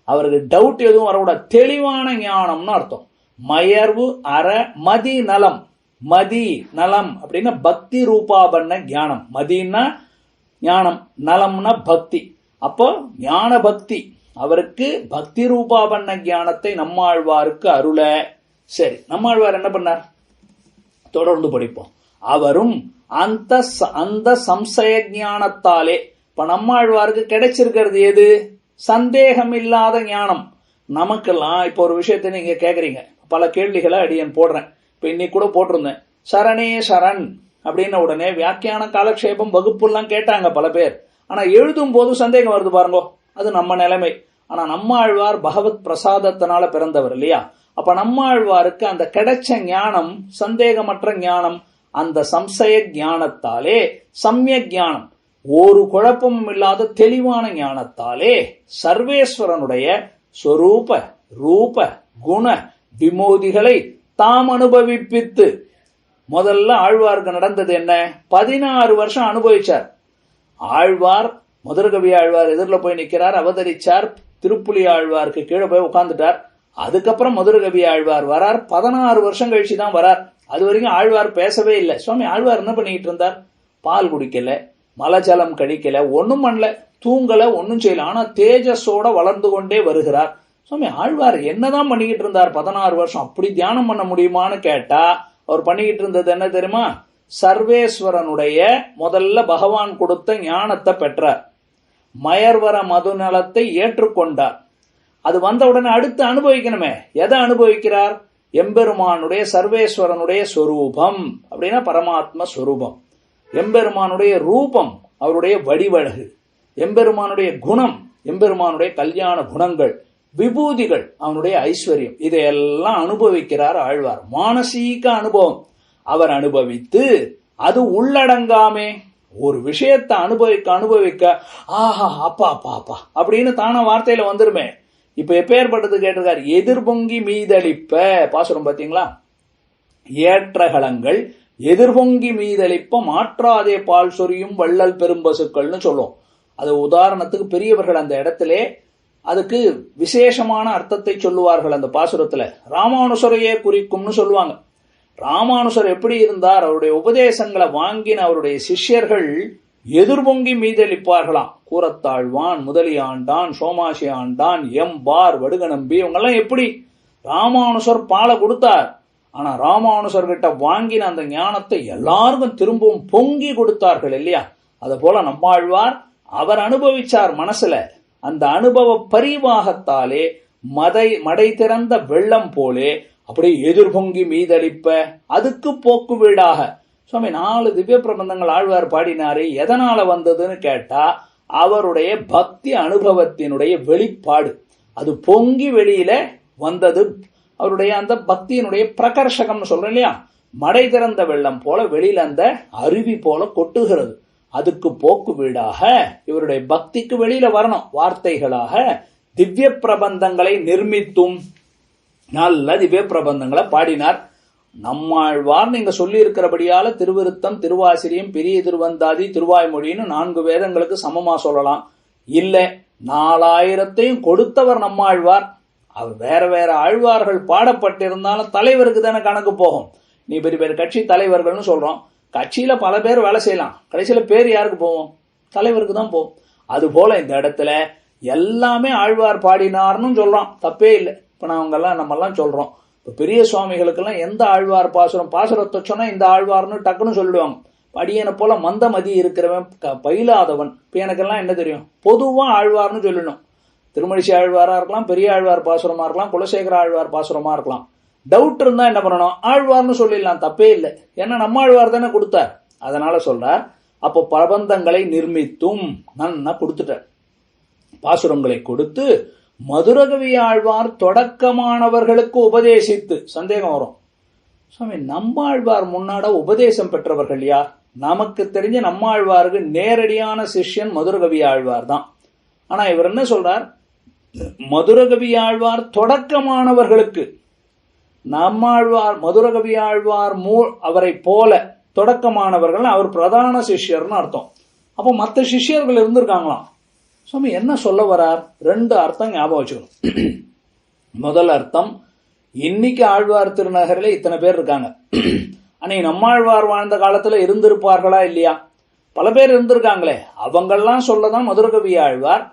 அவருக்கு டவுட் எதுவும் வரக்கூடாது, தெளிவான ஞானம்னு அர்த்தம். மயர்வு அற மதி நலம், மதி நலம் அப்படின்னா பக்தி ரூபாபன்ன ஞானம். மதினா ஞானம், நலம்னா பக்தி. அப்போ ஞான பக்தி, அவருக்கு பக்தி ரூபாபன்ன ஞானத்தை நம்மாழ்வாருக்கு அருள. சரி, நம்மாழ்வார் என்ன பண்ணார்? தொடர்ந்து படிப்போம். அவரும் அந்த சம்சய ஞானத்தாலே, இப்ப நம்மாழ்வாருக்கு கிடைச்சிருக்கிறது எது? சந்தேகம் இல்லாத ஞானம். நமக்கெல்லாம் இப்ப ஒரு விஷயத்தை நீங்க கேக்குறீங்க, பல கேள்விகளை அடியன் போடுறேன். இப்ப இன்னைக்கு கூட போட்டிருந்தேன், சரணே சரண் அப்படின்ன உடனே வியாக்கியான காலக்ஷேபம் வகுப்புலாம் கேட்டாங்க பல பேர். ஆனா எழுதும் போது சந்தேகம் வருது பாருங்க. அது நம்ம நிலைமை. ஆனா நம்மாழ்வார் பகவத் பிரசாதத்தினால பிறந்தவர் இல்லையா? அப்ப நம்மாழ்வாருக்கு அந்த கிடைச்ச ஞானம் சந்தேகமற்ற ஞானம். அந்த சம்சய ஞானத்தாலே, சம்ய ஞானம், ஒரு குழப்பமும் இல்லாத தெளிவான ஞானத்தாலே சர்வேஸ்வரனுடைய ஸ்வரூப ரூப குண விமோதிகளை தாம் அனுபவிப்பித்து, முதல்ல ஆழ்வாருக்கு நடந்தது என்ன? 16 வருஷம் அனுபவிச்சார். ஆழ்வார், மதுரகவி ஆழ்வார் எதிரில் போய் நிற்கிறார், அவதரிச்சார். திருப்புலி ஆழ்வாருக்கு கீழே போய் உட்கார்ந்துட்டார். அதுக்கப்புறம் மதுரகவி ஆழ்வார் வரார். 16 வருஷம் கழிச்சு தான் வரார். அது வரைக்கும் ஆழ்வார் பேசவே இல்லை. சுவாமி ஆழ்வார் என்ன பண்ணிட்டு இருந்தார்? பால் குடிக்கல, மலஜலம் கழிக்கல, ஒன்னும் பண்ணல, தூங்கல, ஒன்னும் செய்யல. ஆனா தேஜஸோட வளர்ந்து கொண்டே வருகிறார். சுவாமி ஆழ்வார் என்னதான் பண்ணிக்கிட்டு இருந்தார் 16 வருஷம்? அப்படி தியானம் பண்ண முடியுமான்னு கேட்டா, அவர் பண்ணிக்கிட்டு இருந்தது என்ன தெரியுமா? சர்வேஸ்வரனுடைய முதல்ல பகவான் கொடுத்த ஞானத்தை பெற்றார். மயர்வர மதுநலத்தை ஏற்றுக்கொண்டார். அது வந்த உடனே அடுத்து அனுபவிக்கணுமே. எதை அனுபவிக்கிறார்? எம்பெருமானுடைய சர்வேஸ்வரனுடைய சொரூபம் அப்படின்னா பரமாத்ம சொரூபம். எம்பெருமானுடைய ரூபம், அவருடைய வடிவழகு. எம்பெருமானுடைய குணம், எம்பெருமானுடைய கல்யாண குணங்கள், விபூதிகள், அவனுடைய ஐஸ்வர்யம், இதையெல்லாம் அனுபவிக்கிறார் ஆழ்வார். மானசீக அனுபவம் அவர் அனுபவித்து, அது உள்ளடங்காமே. ஒரு விஷயத்தை அனுபவிக்க ஆஹா அப்பா அப்பா அப்பா அப்படின்னு தான வார்த்தையில வந்துருமே. இப்ப எப்பேற்பட்டது கேட்டிருக்காரு? எதிர்பொங்கி மீதளிப்ப, பாசுரம் பாத்தீங்களா? ஏற்றகலங்கள் எதிர்பொங்கி மீதளிப்ப மாற்றாதே பால் சொரியும் வள்ளல் பெரும்பசுக்கள்னு சொல்லும். அது உதாரணத்துக்கு பெரியவர்கள் அந்த இடத்திலே அதுக்கு விசேஷமான அர்த்தத்தை சொல்லுவார்கள். அந்த பாசுரத்துல ராமானுசரையே குறிக்கும்னு சொல்லுவாங்க. ராமானுசர் எப்படி இருந்தார்? அவருடைய உபதேசங்களை வாங்கின அவருடைய சிஷ்யர்கள் எதிர்பொங்கி மீதளிப்பார்களாம். கூரத்தாழ்வான், முதலியாண்டான், சோமாசி ஆண்டான், எம்பார், வடுகநம்பி, இவங்கெல்லாம் எப்படி ராமானுசர் பாலை கொடுத்தார். ஆனா ராமானுசர் கிட்ட வாங்கின அந்த ஞானத்தை எல்லாருக்கும் திரும்பவும் பொங்கி கொடுத்தார்கள் இல்லையா? அது போல நம்மாழ்வார் அவர் அனுபவிச்சார் மனசுல. அந்த அனுபவ பரிவாகத்தாலே மடை திறந்த வெள்ளம் போலே அப்படியே எதிர்பொங்கி மீதளிப்ப, அதுக்கு போக்கு வீடாக. சுவாமி 4 திவ்ய பிரபந்தங்கள் ஆழ்வார் பாடினாரு. எதனால வந்ததுன்னு கேட்டா, அவருடைய பக்தி அனுபவத்தினுடைய வெளிப்பாடு. அது பொங்கி வெளியில வந்தது. அவருடைய அந்த பக்தியினுடைய பிரகர்ஷகம்னு சொல்றேன் இல்லையா? மடை திறந்த வெள்ளம் போல வெளியில அந்த அருவி போல கொட்டுகிறது. அதுக்கு போக்கு வீடாக இவருடைய பக்திக்கு வெளியில வரணும் வார்த்தைகளாக திவ்ய பிரபந்தங்களை நிர்மித்தும் நல்ல திவ்ய பிரபந்தங்களை பாடினார். நம்மாழ்வார் நீங்க சொல்லி இருக்கிறபடியால திருவிருத்தம், திருவாசிரியம், பெரிய திருவந்தாதி, திருவாய்மொழின்னு 4 வேதங்களுக்கு சமமா சொல்லலாம். இல்ல 4000 கொடுத்தவர் நம்மாழ்வார். அவர் வேற வேற ஆழ்வார்கள் பாடப்பட்டிருந்தாலும் தலைவருக்கு தானே கணக்கு போகும். நீ பெரிய பெரிய கட்சி தலைவர்கள்னு சொல்றோம். கட்சியில பல பேர் வேலை செய்யலாம், கடைசியில பேர் யாருக்கு போவோம்? தலைவருக்கு தான் போகும். அது போல இந்த இடத்துல எல்லாமே ஆழ்வார் பாடினார்னு சொல்றோம், தப்பே இல்லை. இப்ப நம்ம எல்லாம் சொல்றோம், இப்ப பெரிய சுவாமிகளுக்கெல்லாம் எந்த ஆழ்வார் பாசுரத்தை சொன்னா இந்த ஆழ்வார்னு டக்குன்னு சொல்லிடுவாங்க. அடியனை போல மந்தமதி இருக்கிறவன் பயிலாதவன் இப்ப எனக்கெல்லாம் என்ன தெரியும்? பொதுவா ஆழ்வார்னு சொல்லணும். திருமழிசை ஆழ்வாரா இருக்கலாம், பெரிய ஆழ்வார் பாசுரமா இருக்கலாம், குலசேகர ஆழ்வார் பாசுரமா இருக்கலாம். டவுட் இருந்தா என்ன பண்ணணும்? ஆழ்வார்னு சொல்லிடலாம், தப்பே இல்லை. ஏன்னா நம்ம ஆழ்வார் தானே கொடுத்தார். அதனால சொல்றார், அப்போ பிரபந்தங்களை நிர்மித்தும் நன்னா கொடுத்துட்டார். பாசுரங்களை கொடுத்து மதுரகவி ஆழ்வார் தொடக்கமானவர்களுக்கு உபதேசித்து. சந்தேகம் வரும், சுவாமி நம்மாழ்வார் முன்னாட உபதேசம் பெற்றவர்கள் யார்? நமக்கு தெரிஞ்ச நம்மாழ்வாருக்கு நேரடியான சிஷ்யன் மதுரகவி ஆழ்வார் தான். ஆனா இவர் என்ன சொல்றார்? மதுரகவி ஆழ்வார் தொடக்கமானவர்களுக்கு. நம்மாழ்வார் மதுரகவி ஆழ்வார் அவரை போல தொடக்கமானவர்கள், அவர் பிரதான சிஷ்யர்னு அர்த்தம். அப்போ மற்ற சிஷ்யர்கள் இருந்திருக்காங்களாம். சுவாமி என்ன சொல்ல வரார்? 2 அர்த்தம் ஞாபகம் வச்சுக்கணும். முதல் அர்த்தம், இன்னைக்கு ஆழ்வார் திருநகரில் இத்தனை பேர் இருக்காங்க. அன்னைக்கு நம்மாழ்வார் வாழ்ந்த காலத்துல இருந்திருப்பார்களா இல்லையா? பல பேர் இருந்திருக்காங்களே. அவங்கெல்லாம் சொல்லதான் மதுரகவி ஆழ்வார்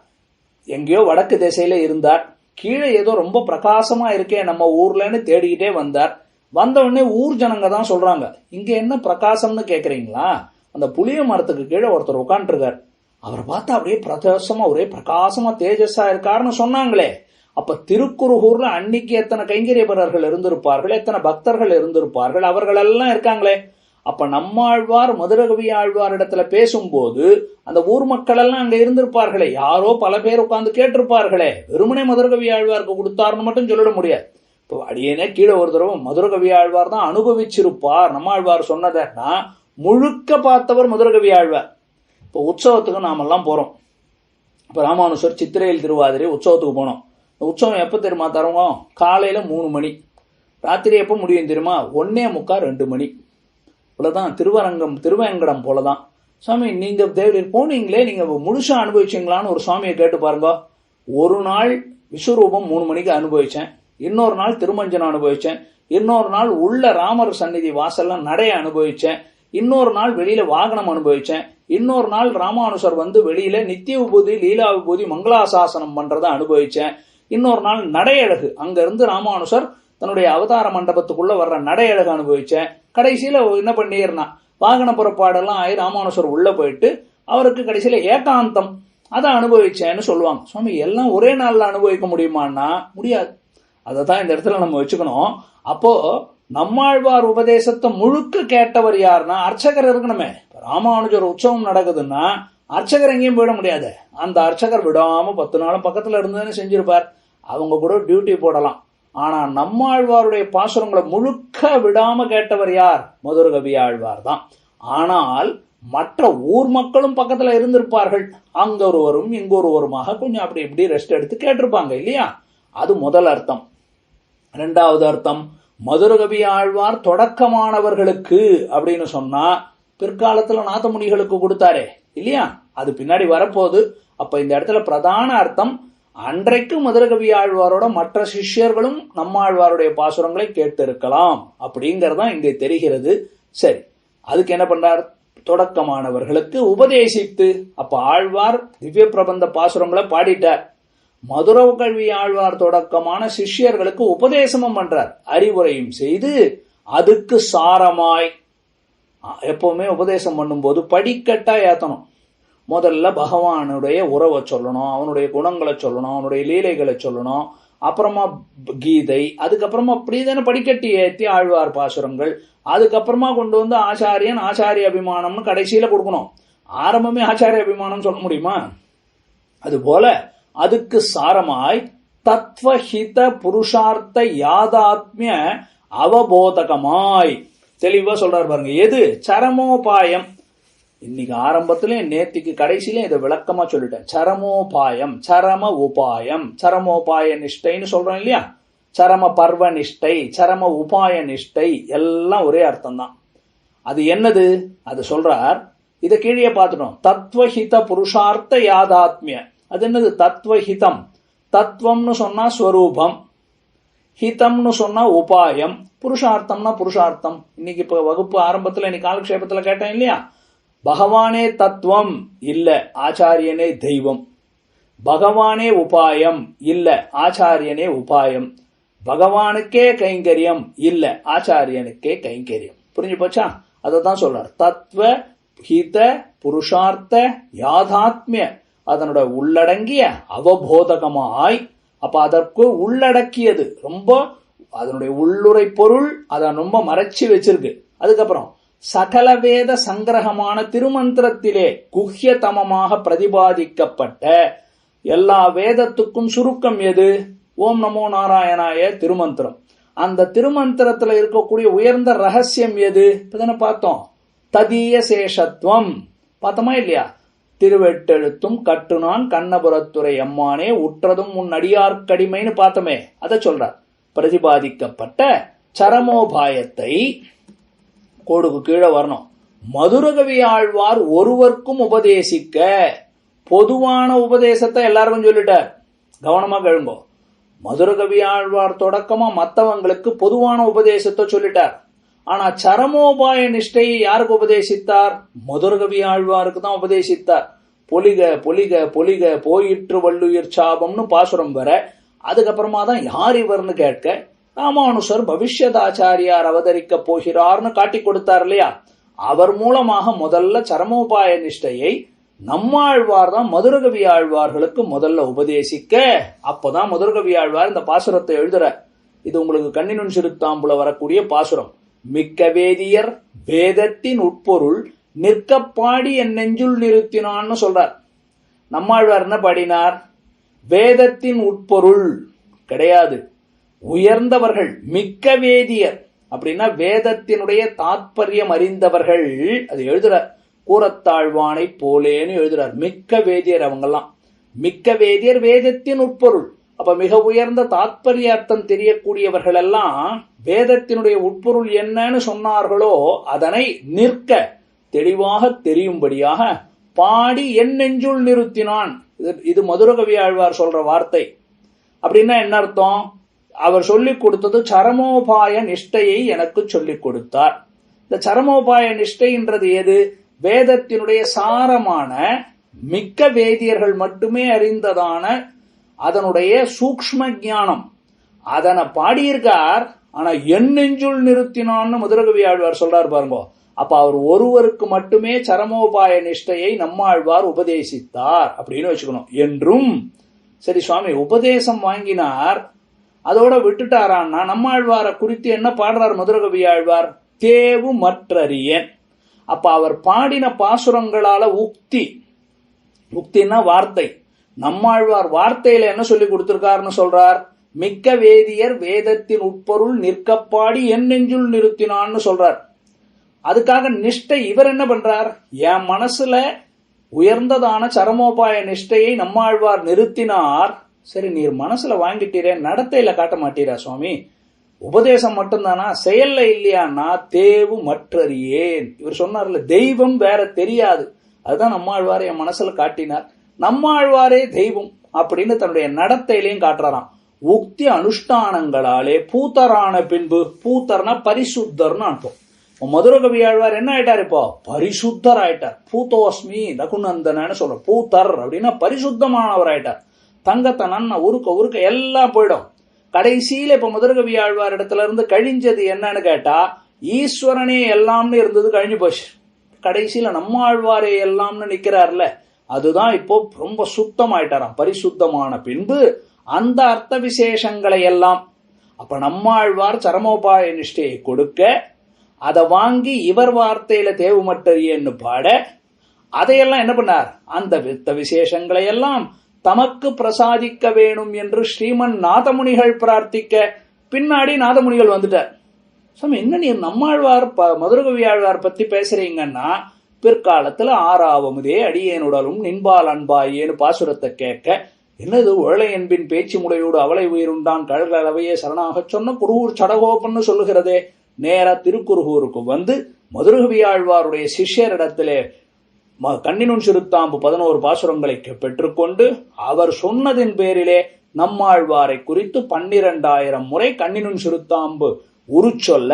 எங்கேயோ வடக்கு திசையில இருந்தார். கீழே ஏதோ ரொம்ப பிரகாசமா இருக்கே நம்ம ஊர்லன்னு தேடிக்கிட்டே வந்தார். வந்த உடனே ஊர் ஜனங்க தான் சொல்றாங்க, இங்க என்ன பிரகாசம்னு கேக்குறீங்களா? அந்த புளிய மரத்துக்கு கீழே ஒருத்தர் உட்காந்துருக்கார். அவரை பார்த்தா அப்படியே பிரகாசமா ஒரே பிரகாசமா தேஜஸா இருக்காருன்னு சொன்னாங்களே. அப்ப திருக்குறுகூர்ல அன்னைக்கு எத்தனை கைங்கரியபரர்கள் இருந்திருப்பார்கள், எத்தனை பக்தர்கள் இருந்திருப்பார்கள், அவர்கள் எல்லாம் இருக்காங்களே. அப்ப நம்மாழ்வார் மதுரகவி ஆழ்வார் இடத்துல பேசும்போது அந்த ஊர் மக்கள் எல்லாம் அங்க இருந்திருப்பார்களே. யாரோ பல பேர் உட்கார்ந்து கேட்டிருப்பார்களே. வெறுமனே மதுரகவி ஆழ்வாருக்கு கொடுத்தாருன்னு மட்டும் சொல்லிட முடியாது. இப்போ அடியேனே கீழே ஒரு தடவை மதுரகவி ஆழ்வார் தான் அனுபவிச்சிருப்பார் நம்மாழ்வார் சொன்னதா முழுக்க பார்த்தவர் மதுரகவி ஆழ்வார். இப்போ உற்சவத்துக்கு நாமெல்லாம் போறோம். இப்ப ராமானுஷர் சித்திரையில் திருவாதிரை உற்சவத்துக்கு போனோம். உற்சவம் எப்ப தெரியுமா தருவோம்? காலையில 3 மணி. ராத்திரி எப்ப முடியும் தெரியுமா? 1:45 2 மணி. இவ்வளவுதான். திருவேங்கடம் போலதான். சுவாமி நீங்க தேவரீர் போனீங்களே, நீங்க முழுசா அனுபவிச்சீங்களான்னு ஒரு சுவாமியை கேட்டு பாருங்க. ஒரு நாள் விஸ்வரூபம் 3 மணிக்கு அனுபவிச்சேன், இன்னொரு நாள் திருமஞ்சனம் அனுபவிச்சேன், இன்னொரு நாள் உள்ள ராமர் சந்நிதி வாசல்ல நடைய அனுபவிச்சேன், இன்னொரு நாள் வெளியில வாகனம் அனுபவிச்சேன், இன்னொரு நாள் ராமானுஷர் வந்து வெளியில நித்திய விபூதி லீலா விபூதி மங்களாசாசனம் பண்றதை அனுபவிச்சேன், இன்னொரு நாள் நடையழகு அங்க இருந்து ராமானுஷர் தன்னுடைய அவதார மண்டபத்துக்குள்ள வர்ற நடையழகு அனுபவிச்சேன். கடைசியில என்ன பண்ணிருந்தா வாகன புறப்பாடெல்லாம் ஆகி ராமானுஷர் உள்ள போயிட்டு அவருக்கு கடைசியில ஏகாந்தம் அதை அனுபவிச்சேன்னு சொல்லுவாங்க. சுவாமி எல்லாம் ஒரே நாள்ல அனுபவிக்க முடியுமான்னா முடியாது. அதைத்தான் இந்த இடத்துல நம்ம வச்சுக்கணும். அப்போ நம்மாழ்வார் உபதேசத்தை முழுக்க கேட்டவர் யாருன்னா அர்ச்சகர் இருக்கணுமே. ராமானுஜர் உற்சவம் நடக்குதுன்னா அர்ச்சகர் எங்கேயும் போயிட முடியாது. அந்த அர்ச்சகர் விடாம 10 நாளும் பக்கத்துல இருந்துன்னு செஞ்சிருப்பார். அவங்க கூட டியூட்டி போடலாம். ஆனா நம்மாழ்வாருடைய பாசுரங்களை முழுக்க விடாம கேட்டவர் யார்? மதுரகவி ஆழ்வார் தான். ஆனால் மற்ற ஊர் மக்களும் பக்கத்துல இருந்திருப்பார்கள். அங்க ஒருவரும் இங்க ஒருவருமாக கொஞ்சம் அப்படி இப்படி ரெஸ்ட் எடுத்து கேட்டிருப்பாங்க இல்லையா? அது முதல் அர்த்தம். 2வது அர்த்தம், மதுரகவி ஆழ்வார் தொடக்கமானவர்களுக்கு அப்படின்னு சொன்னா பிற்காலத்துல நாதமுனிகளுக்கு கொடுத்தாரே இல்லையா? அது பின்னாடி வரப்போகுது. அப்ப இந்த இடத்துல பிரதான அர்த்தம், அன்றைக்கு மதுரகவி ஆழ்வாரோட மற்ற சிஷ்யர்களும் நம்மாழ்வாருடைய பாசுரங்களை கேட்டு இருக்கலாம் அப்படிங்கறதான் இங்கே தெரிகிறது. சரி, அதுக்கு என்ன பண்றார்? தொடக்கமானவர்களுக்கு உபதேசித்து. அப்ப ஆழ்வார் திவ்ய பிரபந்த பாசுரங்களை பாடிட்டார். மதுரகவி ஆழ்வார் தொடக்கமான சிஷ்யர்களுக்கு உபதேசமும் பண்றார், அறிவுரையும் செய்து. அதுக்கு சாரமாய் எப்பவுமே உபதேசம் பண்ணும்போது படிக்கட்டா ஏத்தணும். முதல்ல பகவானுடைய உறவை சொல்லணும், அவனுடைய குணங்களை சொல்லணும், அவனுடைய லீலைகளை சொல்லணும், அப்புறமா கீதை, அதுக்கப்புறமா அப்படிதானே படிக்கட்டி ஏற்றி ஆழ்வார் பாசுரங்கள், அதுக்கப்புறமா கொண்டு வந்து ஆச்சாரியன் ஆச்சாரிய அபிமானம்னு கடைசியில கொடுக்கணும். ஆரம்பமே ஆச்சாரிய அபிமானம் சொல்ல முடியுமா? அது போல அதுக்கு சாரமாய் தத்வஹித புருஷார்த்த யாதாத்மிய அவபோதகமாய் தெளிவா சொல்றாரு பாருங்க. எது சரமோபாயம்? இன்னைக்கு ஆரம்பத்திலே நேத்திக்கு கடைசியில இதை விளக்கமா சொல்லிட்டேன். சரமோபாயம், சரம உபாயம், சரமோபாய நிஷ்டைன்னு சொல்றோம் இல்லையா? சரம பர்வ நிஷ்டை, சரம உபாய நிஷ்டை எல்லாம் ஒரே அர்த்தம் தான். அது என்னது? அது சொல்றார். இதை கீழே பார்த்துட்டோம். தத்துவஹித புருஷார்த்த யாதாத்மிய. அது என்னது தத்துவஹிதம்? தத்துவம்னு சொன்னா ஸ்வரூபம், ஹிதம்னு சொன்னா உபாயம், புருஷார்த்தம்னா புருஷார்த்தம். இன்னைக்கு இப்ப வகுப்பு ஆரம்பத்துல இன்னைக்கு காலக்ஷேபத்துல கேட்டேன் இல்லையா? பகவானே தத்துவம் இல்ல, ஆச்சாரியனே தெய்வம். பகவானே உபாயம் இல்ல, ஆச்சாரியனே உபாயம். பகவானுக்கே கைங்கரியம் இல்ல, ஆச்சாரியனுக்கே கைங்கரியம். புரிஞ்சு போச்சா? அததான் சொல்றார். தத்துவ ஹித புருஷார்த்த யாதாத்மிய, அதனோட உள்ளடங்கிய அவபோதகமாய். அப்ப அதற்கு உள்ளடக்கியது ரொம்ப, அதனுடைய உள்ளுரை பொருள் அதை ரொம்ப மறைச்சு வச்சிருக்கு. அதுக்கப்புறம் சகல வேத சங்கிரகமான திருமந்திரத்திலே குஹ்யதமமாக பிரதிபாதிக்கப்பட்ட எல்லா வேதத்துக்கும் சுருக்கம் எது? ஓம் நமோ நாராயணாய திருமந்திரம். அந்த திருமந்திரத்துல இருக்கக்கூடிய உயர்ந்த ரகசியம் எது? இப்பதானே பார்த்தோம். ததீய சேஷத்துவம் பார்த்தோமா இல்லையா? திருவெட்டெழுத்தும் கட்டுனான் கண்ணபுரத்துறை அம்மானே உற்றதும் உன் அடியார்க்கடிமைன்னு பார்த்தோமே, அதை சொல்றார். பிரதிபாதிக்கப்பட்ட சரமோபாயத்தை கோடுக்கு கீழே வரணும். மதுரகவி ஆழ்வார் ஒருவருக்கும் உபதேசிக்க, பொதுவான உபதேசத்தை எல்லாருக்கும் சொல்லிட்டார். கவனமா கேளுங்கோ. மதுரகவி ஆழ்வார் தொடக்கமா மற்றவங்களுக்கு பொதுவான உபதேசத்தை சொல்லிட்டார். ஆனா சரமோபாய நிஷ்டையை யாருக்கு உபதேசித்தார்? மதுரகவி ஆழ்வாருக்கு தான் உபதேசித்தார். பொலிக பொலிக பொலிக போயிற்று வள்ளுயிர் சாபம்னு பாசுரம் வர, அதுக்கப்புறமா தான் யார் இவர்னு கேட்க ராமானுசர் பவிஷ்யதாச்சாரியார் அவதரிக்க போகிறார்னு காட்டி கொடுத்தார் இல்லையா? அவர் மூலமாக முதல்ல சரமோபாய நிஷ்டையை நம்மாழ்வார் தான் மதுரகவி ஆழ்வார்களுக்கு முதல்ல உபதேசிக்க. அப்பதான் மதுரகவி ஆழ்வார் இந்த பாசுரத்தை எழுதுற. இது உங்களுக்கு கண்ணினுன் சிறுத்தாம்புல வரக்கூடிய பாசுரம். மிக்க வேதியர் வேதத்தின் உட்பொருள் நிற்க பாடி என் நெஞ்சுள் நிறுத்தினான்னு சொல்றார். நம்மாழ்வார் என்ன பாடினார்? வேதத்தின் உட்பொருள் கிடையாது, உயர்ந்தவர்கள் மிக்க வேதியர் அப்படின்னா வேதத்தினுடைய தாத்பரியம் அறிந்தவர்கள். அது எழுதுறார். கூறத்தாழ்வானை போலேன்னு எழுதுறார். மிக்க வேதியர் அவங்கெல்லாம். மிக்க வேதியர் வேதத்தின் உட்பொருள். அப்ப மிக உயர்ந்த தாத்பரிய அர்த்தம் தெரியக்கூடியவர்கள் எல்லாம் வேதத்தினுடைய உட்பொருள் என்னன்னு சொன்னார்களோ அதனை நிற்க தெளிவாக தெரியும்படியாக பாடி என் நெஞ்சுள் நிறுத்தினான். இது மதுரகவி ஆழ்வார் சொல்ற வார்த்தை. அப்படின்னா என்ன அர்த்தம்? அவர் சொல்லிக் கொடுத்தது சரமோபாய நிஷ்டையை எனக்கு சொல்லிக் கொடுத்தார். இந்த சரமோபாய நிஷ்டைன்றது எது? வேதத்தினுடைய சாரமான மிக்க வேதியர்கள் மட்டுமே அறிந்ததான அதனுடைய சூக்ஷ்ம ஞானம். அதனை பாடியிருக்கார். ஆனா என் நெஞ்சுள் நிறுத்தினான்னு மதுரகவி ஆழ்வார் சொல்றார் பாருங்க. அப்ப அவர் ஒருவருக்கு மட்டுமே சரமோபாய நிஷ்டையை நம்மாழ்வார் உபதேசித்தார் அப்படின்னு வச்சுக்கணும். என்றும் சரி சுவாமி உபதேசம் வாங்கினார், அதோட விட்டுட்டாரான்னா நம்மாழ்வாரை குறித்து என்ன பாடுறார் மதுரகவி ஆழ்வார்? தேவு மற்றறியன். அப்ப அவர் பாடின பாசுரங்களால உக்தி, உக்தின்னா வார்த்தை. நம்மாழ்வார் வார்த்தையில என்ன சொல்லி கொடுத்திருக்காருன்னு சொல்றார்? மிக்க வேதியர் வேதத்தின் உட்பொருள் நிற்கப்பாடி என் நெஞ்சுள் நிறுத்தினான்னு சொல்றார். அதுக்காக நிஷ்டை இவர் என்ன பண்றார்? என் மனசுல உயர்ந்ததான சரமோபாய நிஷ்டையை நம்மாழ்வார் நிறுத்தினார். சரி, நீர் மனசுல வாங்கிட்டீரே, நடத்தையில காட்ட மாட்டீரா சுவாமி? உபதேசம் மட்டும்தானா, செயல்ல இல்லையான்னா தேவு மற்றறியேன். இவர் சொன்னார்ல, தெய்வம் வேற தெரியாது. அதுதான் நம்மாழ்வார் என் மனசுல காட்டினார். நம்மாழ்வாரே தெய்வம் அப்படின்னு தன்னுடைய நடத்தையிலையும் காட்டுறாராம். உக்தி அனுஷ்டானங்களாலே பூத்தரான பின்பு, பூத்தர்னா பரிசுத்தர்னு அர்த்தம். மதுரகவி ஆழ்வார் என்ன ஆயிட்டார்? இப்போ பரிசுத்தர் ஆயிட்டார். பூத்தோஸ்மி ரகுநந்தனன்னு சொல்ற. பூத்தர் அப்படின்னா பரிசுத்தமானவர் ஆயிட்டார். தங்கத்தை நன்ன உருக்க எல்லாம் போயிடும். கடைசியில இப்ப மதுரகவி ஆழ்வார் இடத்துல இருந்து கழிஞ்சது என்னன்னு கேட்டா, ஈஸ்வரனே எல்லாம்னு இருந்தது கழிஞ்சு போச்சு. கடைசியில நம்ம ஆழ்வாரே எல்லாம்னு நிக்கிறார்ல, அதுதான் இப்போ ரொம்ப சுத்தமாயிட்டாராம். பரிசுத்தமான பின்பு அந்த அர்த்த விசேஷங்களை எல்லாம் அப்ப நம்மாழ்வார் சரமோபாய நிஷ்டையை கொடுக்க, அதை வாங்கி இவர் வார்த்தையில தேவுமட்டறியன்னு பாட, அதையெல்லாம் என்ன பண்ணார்? அந்த வித்த விசேஷங்களை எல்லாம் தமக்கு பிரசாதிக்க வேணும் என்று ஸ்ரீமன் நாதமுனிகள் பிரார்த்திக்க, பின்னாடி நாதமுனிகள் வந்துட்டார். சாமி என்ன நீ நம்மாழ்வார் மதுரகவி ஆழ்வார் பத்தி பேசுறீங்கன்னா, பிற்காலத்துல ஆறாவமுதே அடியேனுடலும் நின்பால் அன்பாயேன்னு பாசுரத்தை கேட்க, என்னது உழலை என்பின் பேச்சு முளையோடு அவளை உயிருண்டான் கழகளவையே சரணாகச் சொன்ன குருகூர் சடகோப்பன்னு சொல்லுகிறதே. நேரா திருக்குருகூருக்கு வந்து மதுரகவி ஆழ்வாருடைய சிஷ்யரிடத்திலே கண்ணினுன் சிறுத்தாம்பு 11 பாசுரங்களை பெற்றுக்கொண்டு அவர் சொன்னதின் பேரிலே நம்மாழ்வாரை குறித்து 12,000 முறை கண்ணினுன் சிறுத்தாம்பு உருச்சொல்ல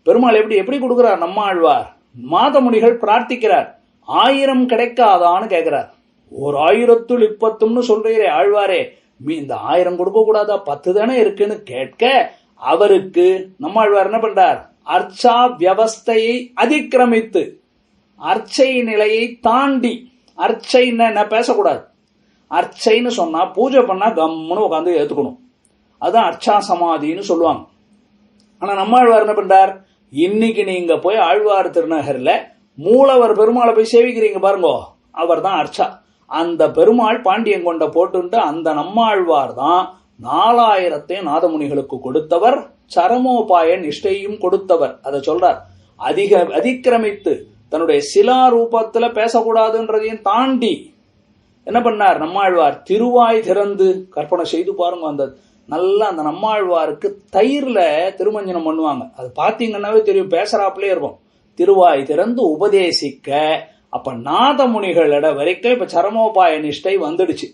பெருமாள் எப்படி கொடுக்கிறார்? நம்மாழ்வார் மாதமுனிகள் பிரார்த்திக்கிறார், 1000 கிடைக்காதான்னு கேட்கிறார். 1000த்துள் 10ன்னு சொல்றீரே ஆழ்வாரே, இந்த 1000 கொடுக்க கூடாதா? 10 தானே இருக்குன்னு கேட்க, அவருக்கு நம்மாழ்வார் என்ன பண்றார்? அர்ச்சா வியவஸ்தையை அதிக்கிரமித்து, அர்ச்சை நிலையை தாண்டி, அர்ச்சைன்னு என்ன பேசக்கூடாது. அர்ச்சைன்னு சொன்னா பூஜை பண்ணா கம்முன்னு உட்காந்து ஏத்துக்கணும், அதான் அர்ச்சா சமாதின்னு சொல்லுவாங்க. ஆனா நம்மாழ்வார் என்ன பண்றார்? இன்னைக்கு நீங்க போய் ஆழ்வார் திருநகர்ல மூலவர் பெருமாளை போய் சேவிக்கிறீங்க பாருங்க, அவர் தான் அர்ச்சா. அந்த பெருமாள் பாண்டியங்கொண்ட போட்டுட்டு அந்த நம்மாழ்வார் தான் 4000 நாதமுனிகளுக்கு கொடுத்தவர், சரமோபாய நிஷ்டையும் கொடுத்தவர். அதை சொல்றார். அதிக்கிரமித்து தன்னுடைய சிலா ரூபத்துல பேசக்கூடாதுன்றதையும் தாண்டி என்ன பண்ணார் நம்மாழ்வார்? திருவாய் திறந்து கற்பனை செய்து பாருங்க. அந்த நம்மாழ்வாருக்கு தயிர்ல திருமஞ்சனம் பண்ணுவாங்க, அது பாத்தீங்கன்னாவே தெரியும், பேசுறாப்புலே இருக்கும். திருவாய் திறந்து உபதேசிக்க, அப்ப நாதமுனிகளிட வரைக்கும் இப்ப சரமோபாய நிஷ்டை வந்துடுச்சு.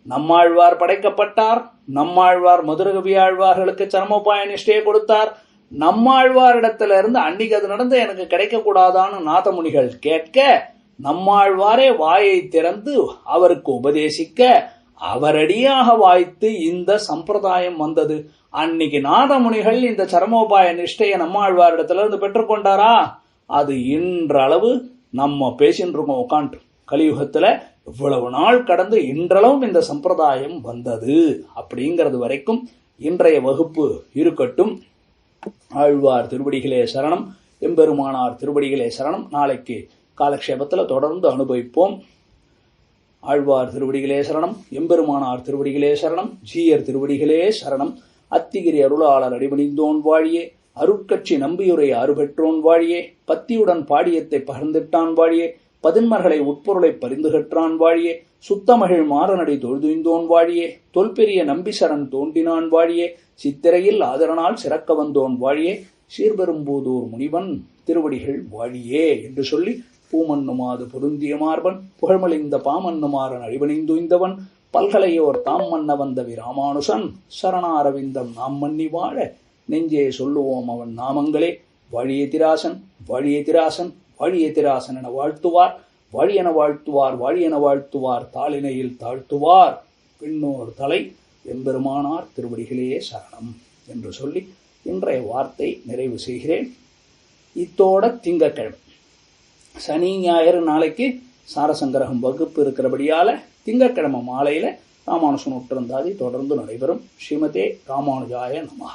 நம்மாழ்வார் படைக்கப்பட்டார், நம்மாழ்வார் மதுரகவி ஆழ்வார்களுக்கு சரமோபாய நிஷ்டையை கொடுத்தார். நம்மாழ்வாரிடத்துல இருந்து அன்னைக்கு அது நடந்து எனக்கு கிடைக்க கூடாதான்னு நாதமுனிகள் கேட்க, நம்மாழ்வாரே வாயை திறந்து அவருக்கு உபதேசிக்க, அவரடியாக வாய்த்து இந்த சம்பிரதாயம் வந்தது. அன்னைக்கு நாதமுனிகள் இந்த சரமோபாய நிஷ்டையை நம்மாழ்வாரிடத்துல இருந்து பெற்றுக்கொண்டாரா? அது இன்றளவு நம்ம பேசின்னு இருக்கோம் உட்காந்து. கலியுகத்துல இவ்வளவு நாள் கடந்து இன்றளவும் இந்த சம்பிரதாயம் வந்தது அப்படிங்கிறது வரைக்கும் இன்றைய வகுப்பு இருக்கட்டும். ஆழ்வார் திருவடிகளே சரணம், எம்பெருமானார் திருவடிகளே சரணம். நாளைக்கு காலக்ஷேபத்துல தொடர்ந்து அனுபவிப்போம். ஆழ்வார் திருவடிகளே சரணம், எம்பெருமானார் திருவடிகளே சரணம், ஜீயர் திருவடிகளே சரணம். அத்திகிரி அருளாளர் அடிபணிந்தோன் வாழியே, அருட்கட்சி நம்பியுரை அருபெற்றோன் வாழியே, பத்தியுடன் பாடியத்தை பகிர்ந்திட்டான் வாழியே, பதின்மர்களை உட்பொருளை பரிந்துகற்றான் வாழியே, சுத்தமகிழ் மாறனடி தொழுதுய்ந்தோன் வாழியே, தொல்பெரிய நம்பிசரன் தோன்றினான் வாழியே, சித்திரையில் ஆதரனால் சிறக்க வந்தோன் வாழியே, சீர்பெரும்பூதூர் முனிவன் திருவடிகள் வாழியே என்று சொல்லி, பூமன்னுமாது பொருந்திய மார்பன் புகழ்மலிந்த பாமன்னுமாறன் அழிவணிந்துய்ந்தவன் பல்கலையோர் தாம் மன்ன வந்த விராமானுசன் சரணாரவிந்தம் நாம் மன்னி வாழ நெஞ்சே சொல்லுவோம் அவன் நாமங்களே. வாழியதிராசன் வாழியதிராசன் வாழியதிராசன் என வாழ்த்துவார், வாழியென வாழ்த்துவார், வாழியென வாழ்த்துவார், தாளினையில் தாழ்த்துவார் பின்னோர் தலை எம்பெருமானார் திருவடிகளே சரணம் என்று சொல்லி இன்றைய வார்த்தை நிறைவு செய்கிறேன். இத்தோட திங்கட்கிழமை, சனி ஞாயிறு நாளைக்கு சாரசங்கிரகம் வகுப்பு இருக்கிறபடியால திங்கட்கிழமை மாலையில ராமானுஜன் உற்றந்தாதி தொடர்ந்து நடைபெறும். ஸ்ரீமதே ராமானுஜாய நமஹ.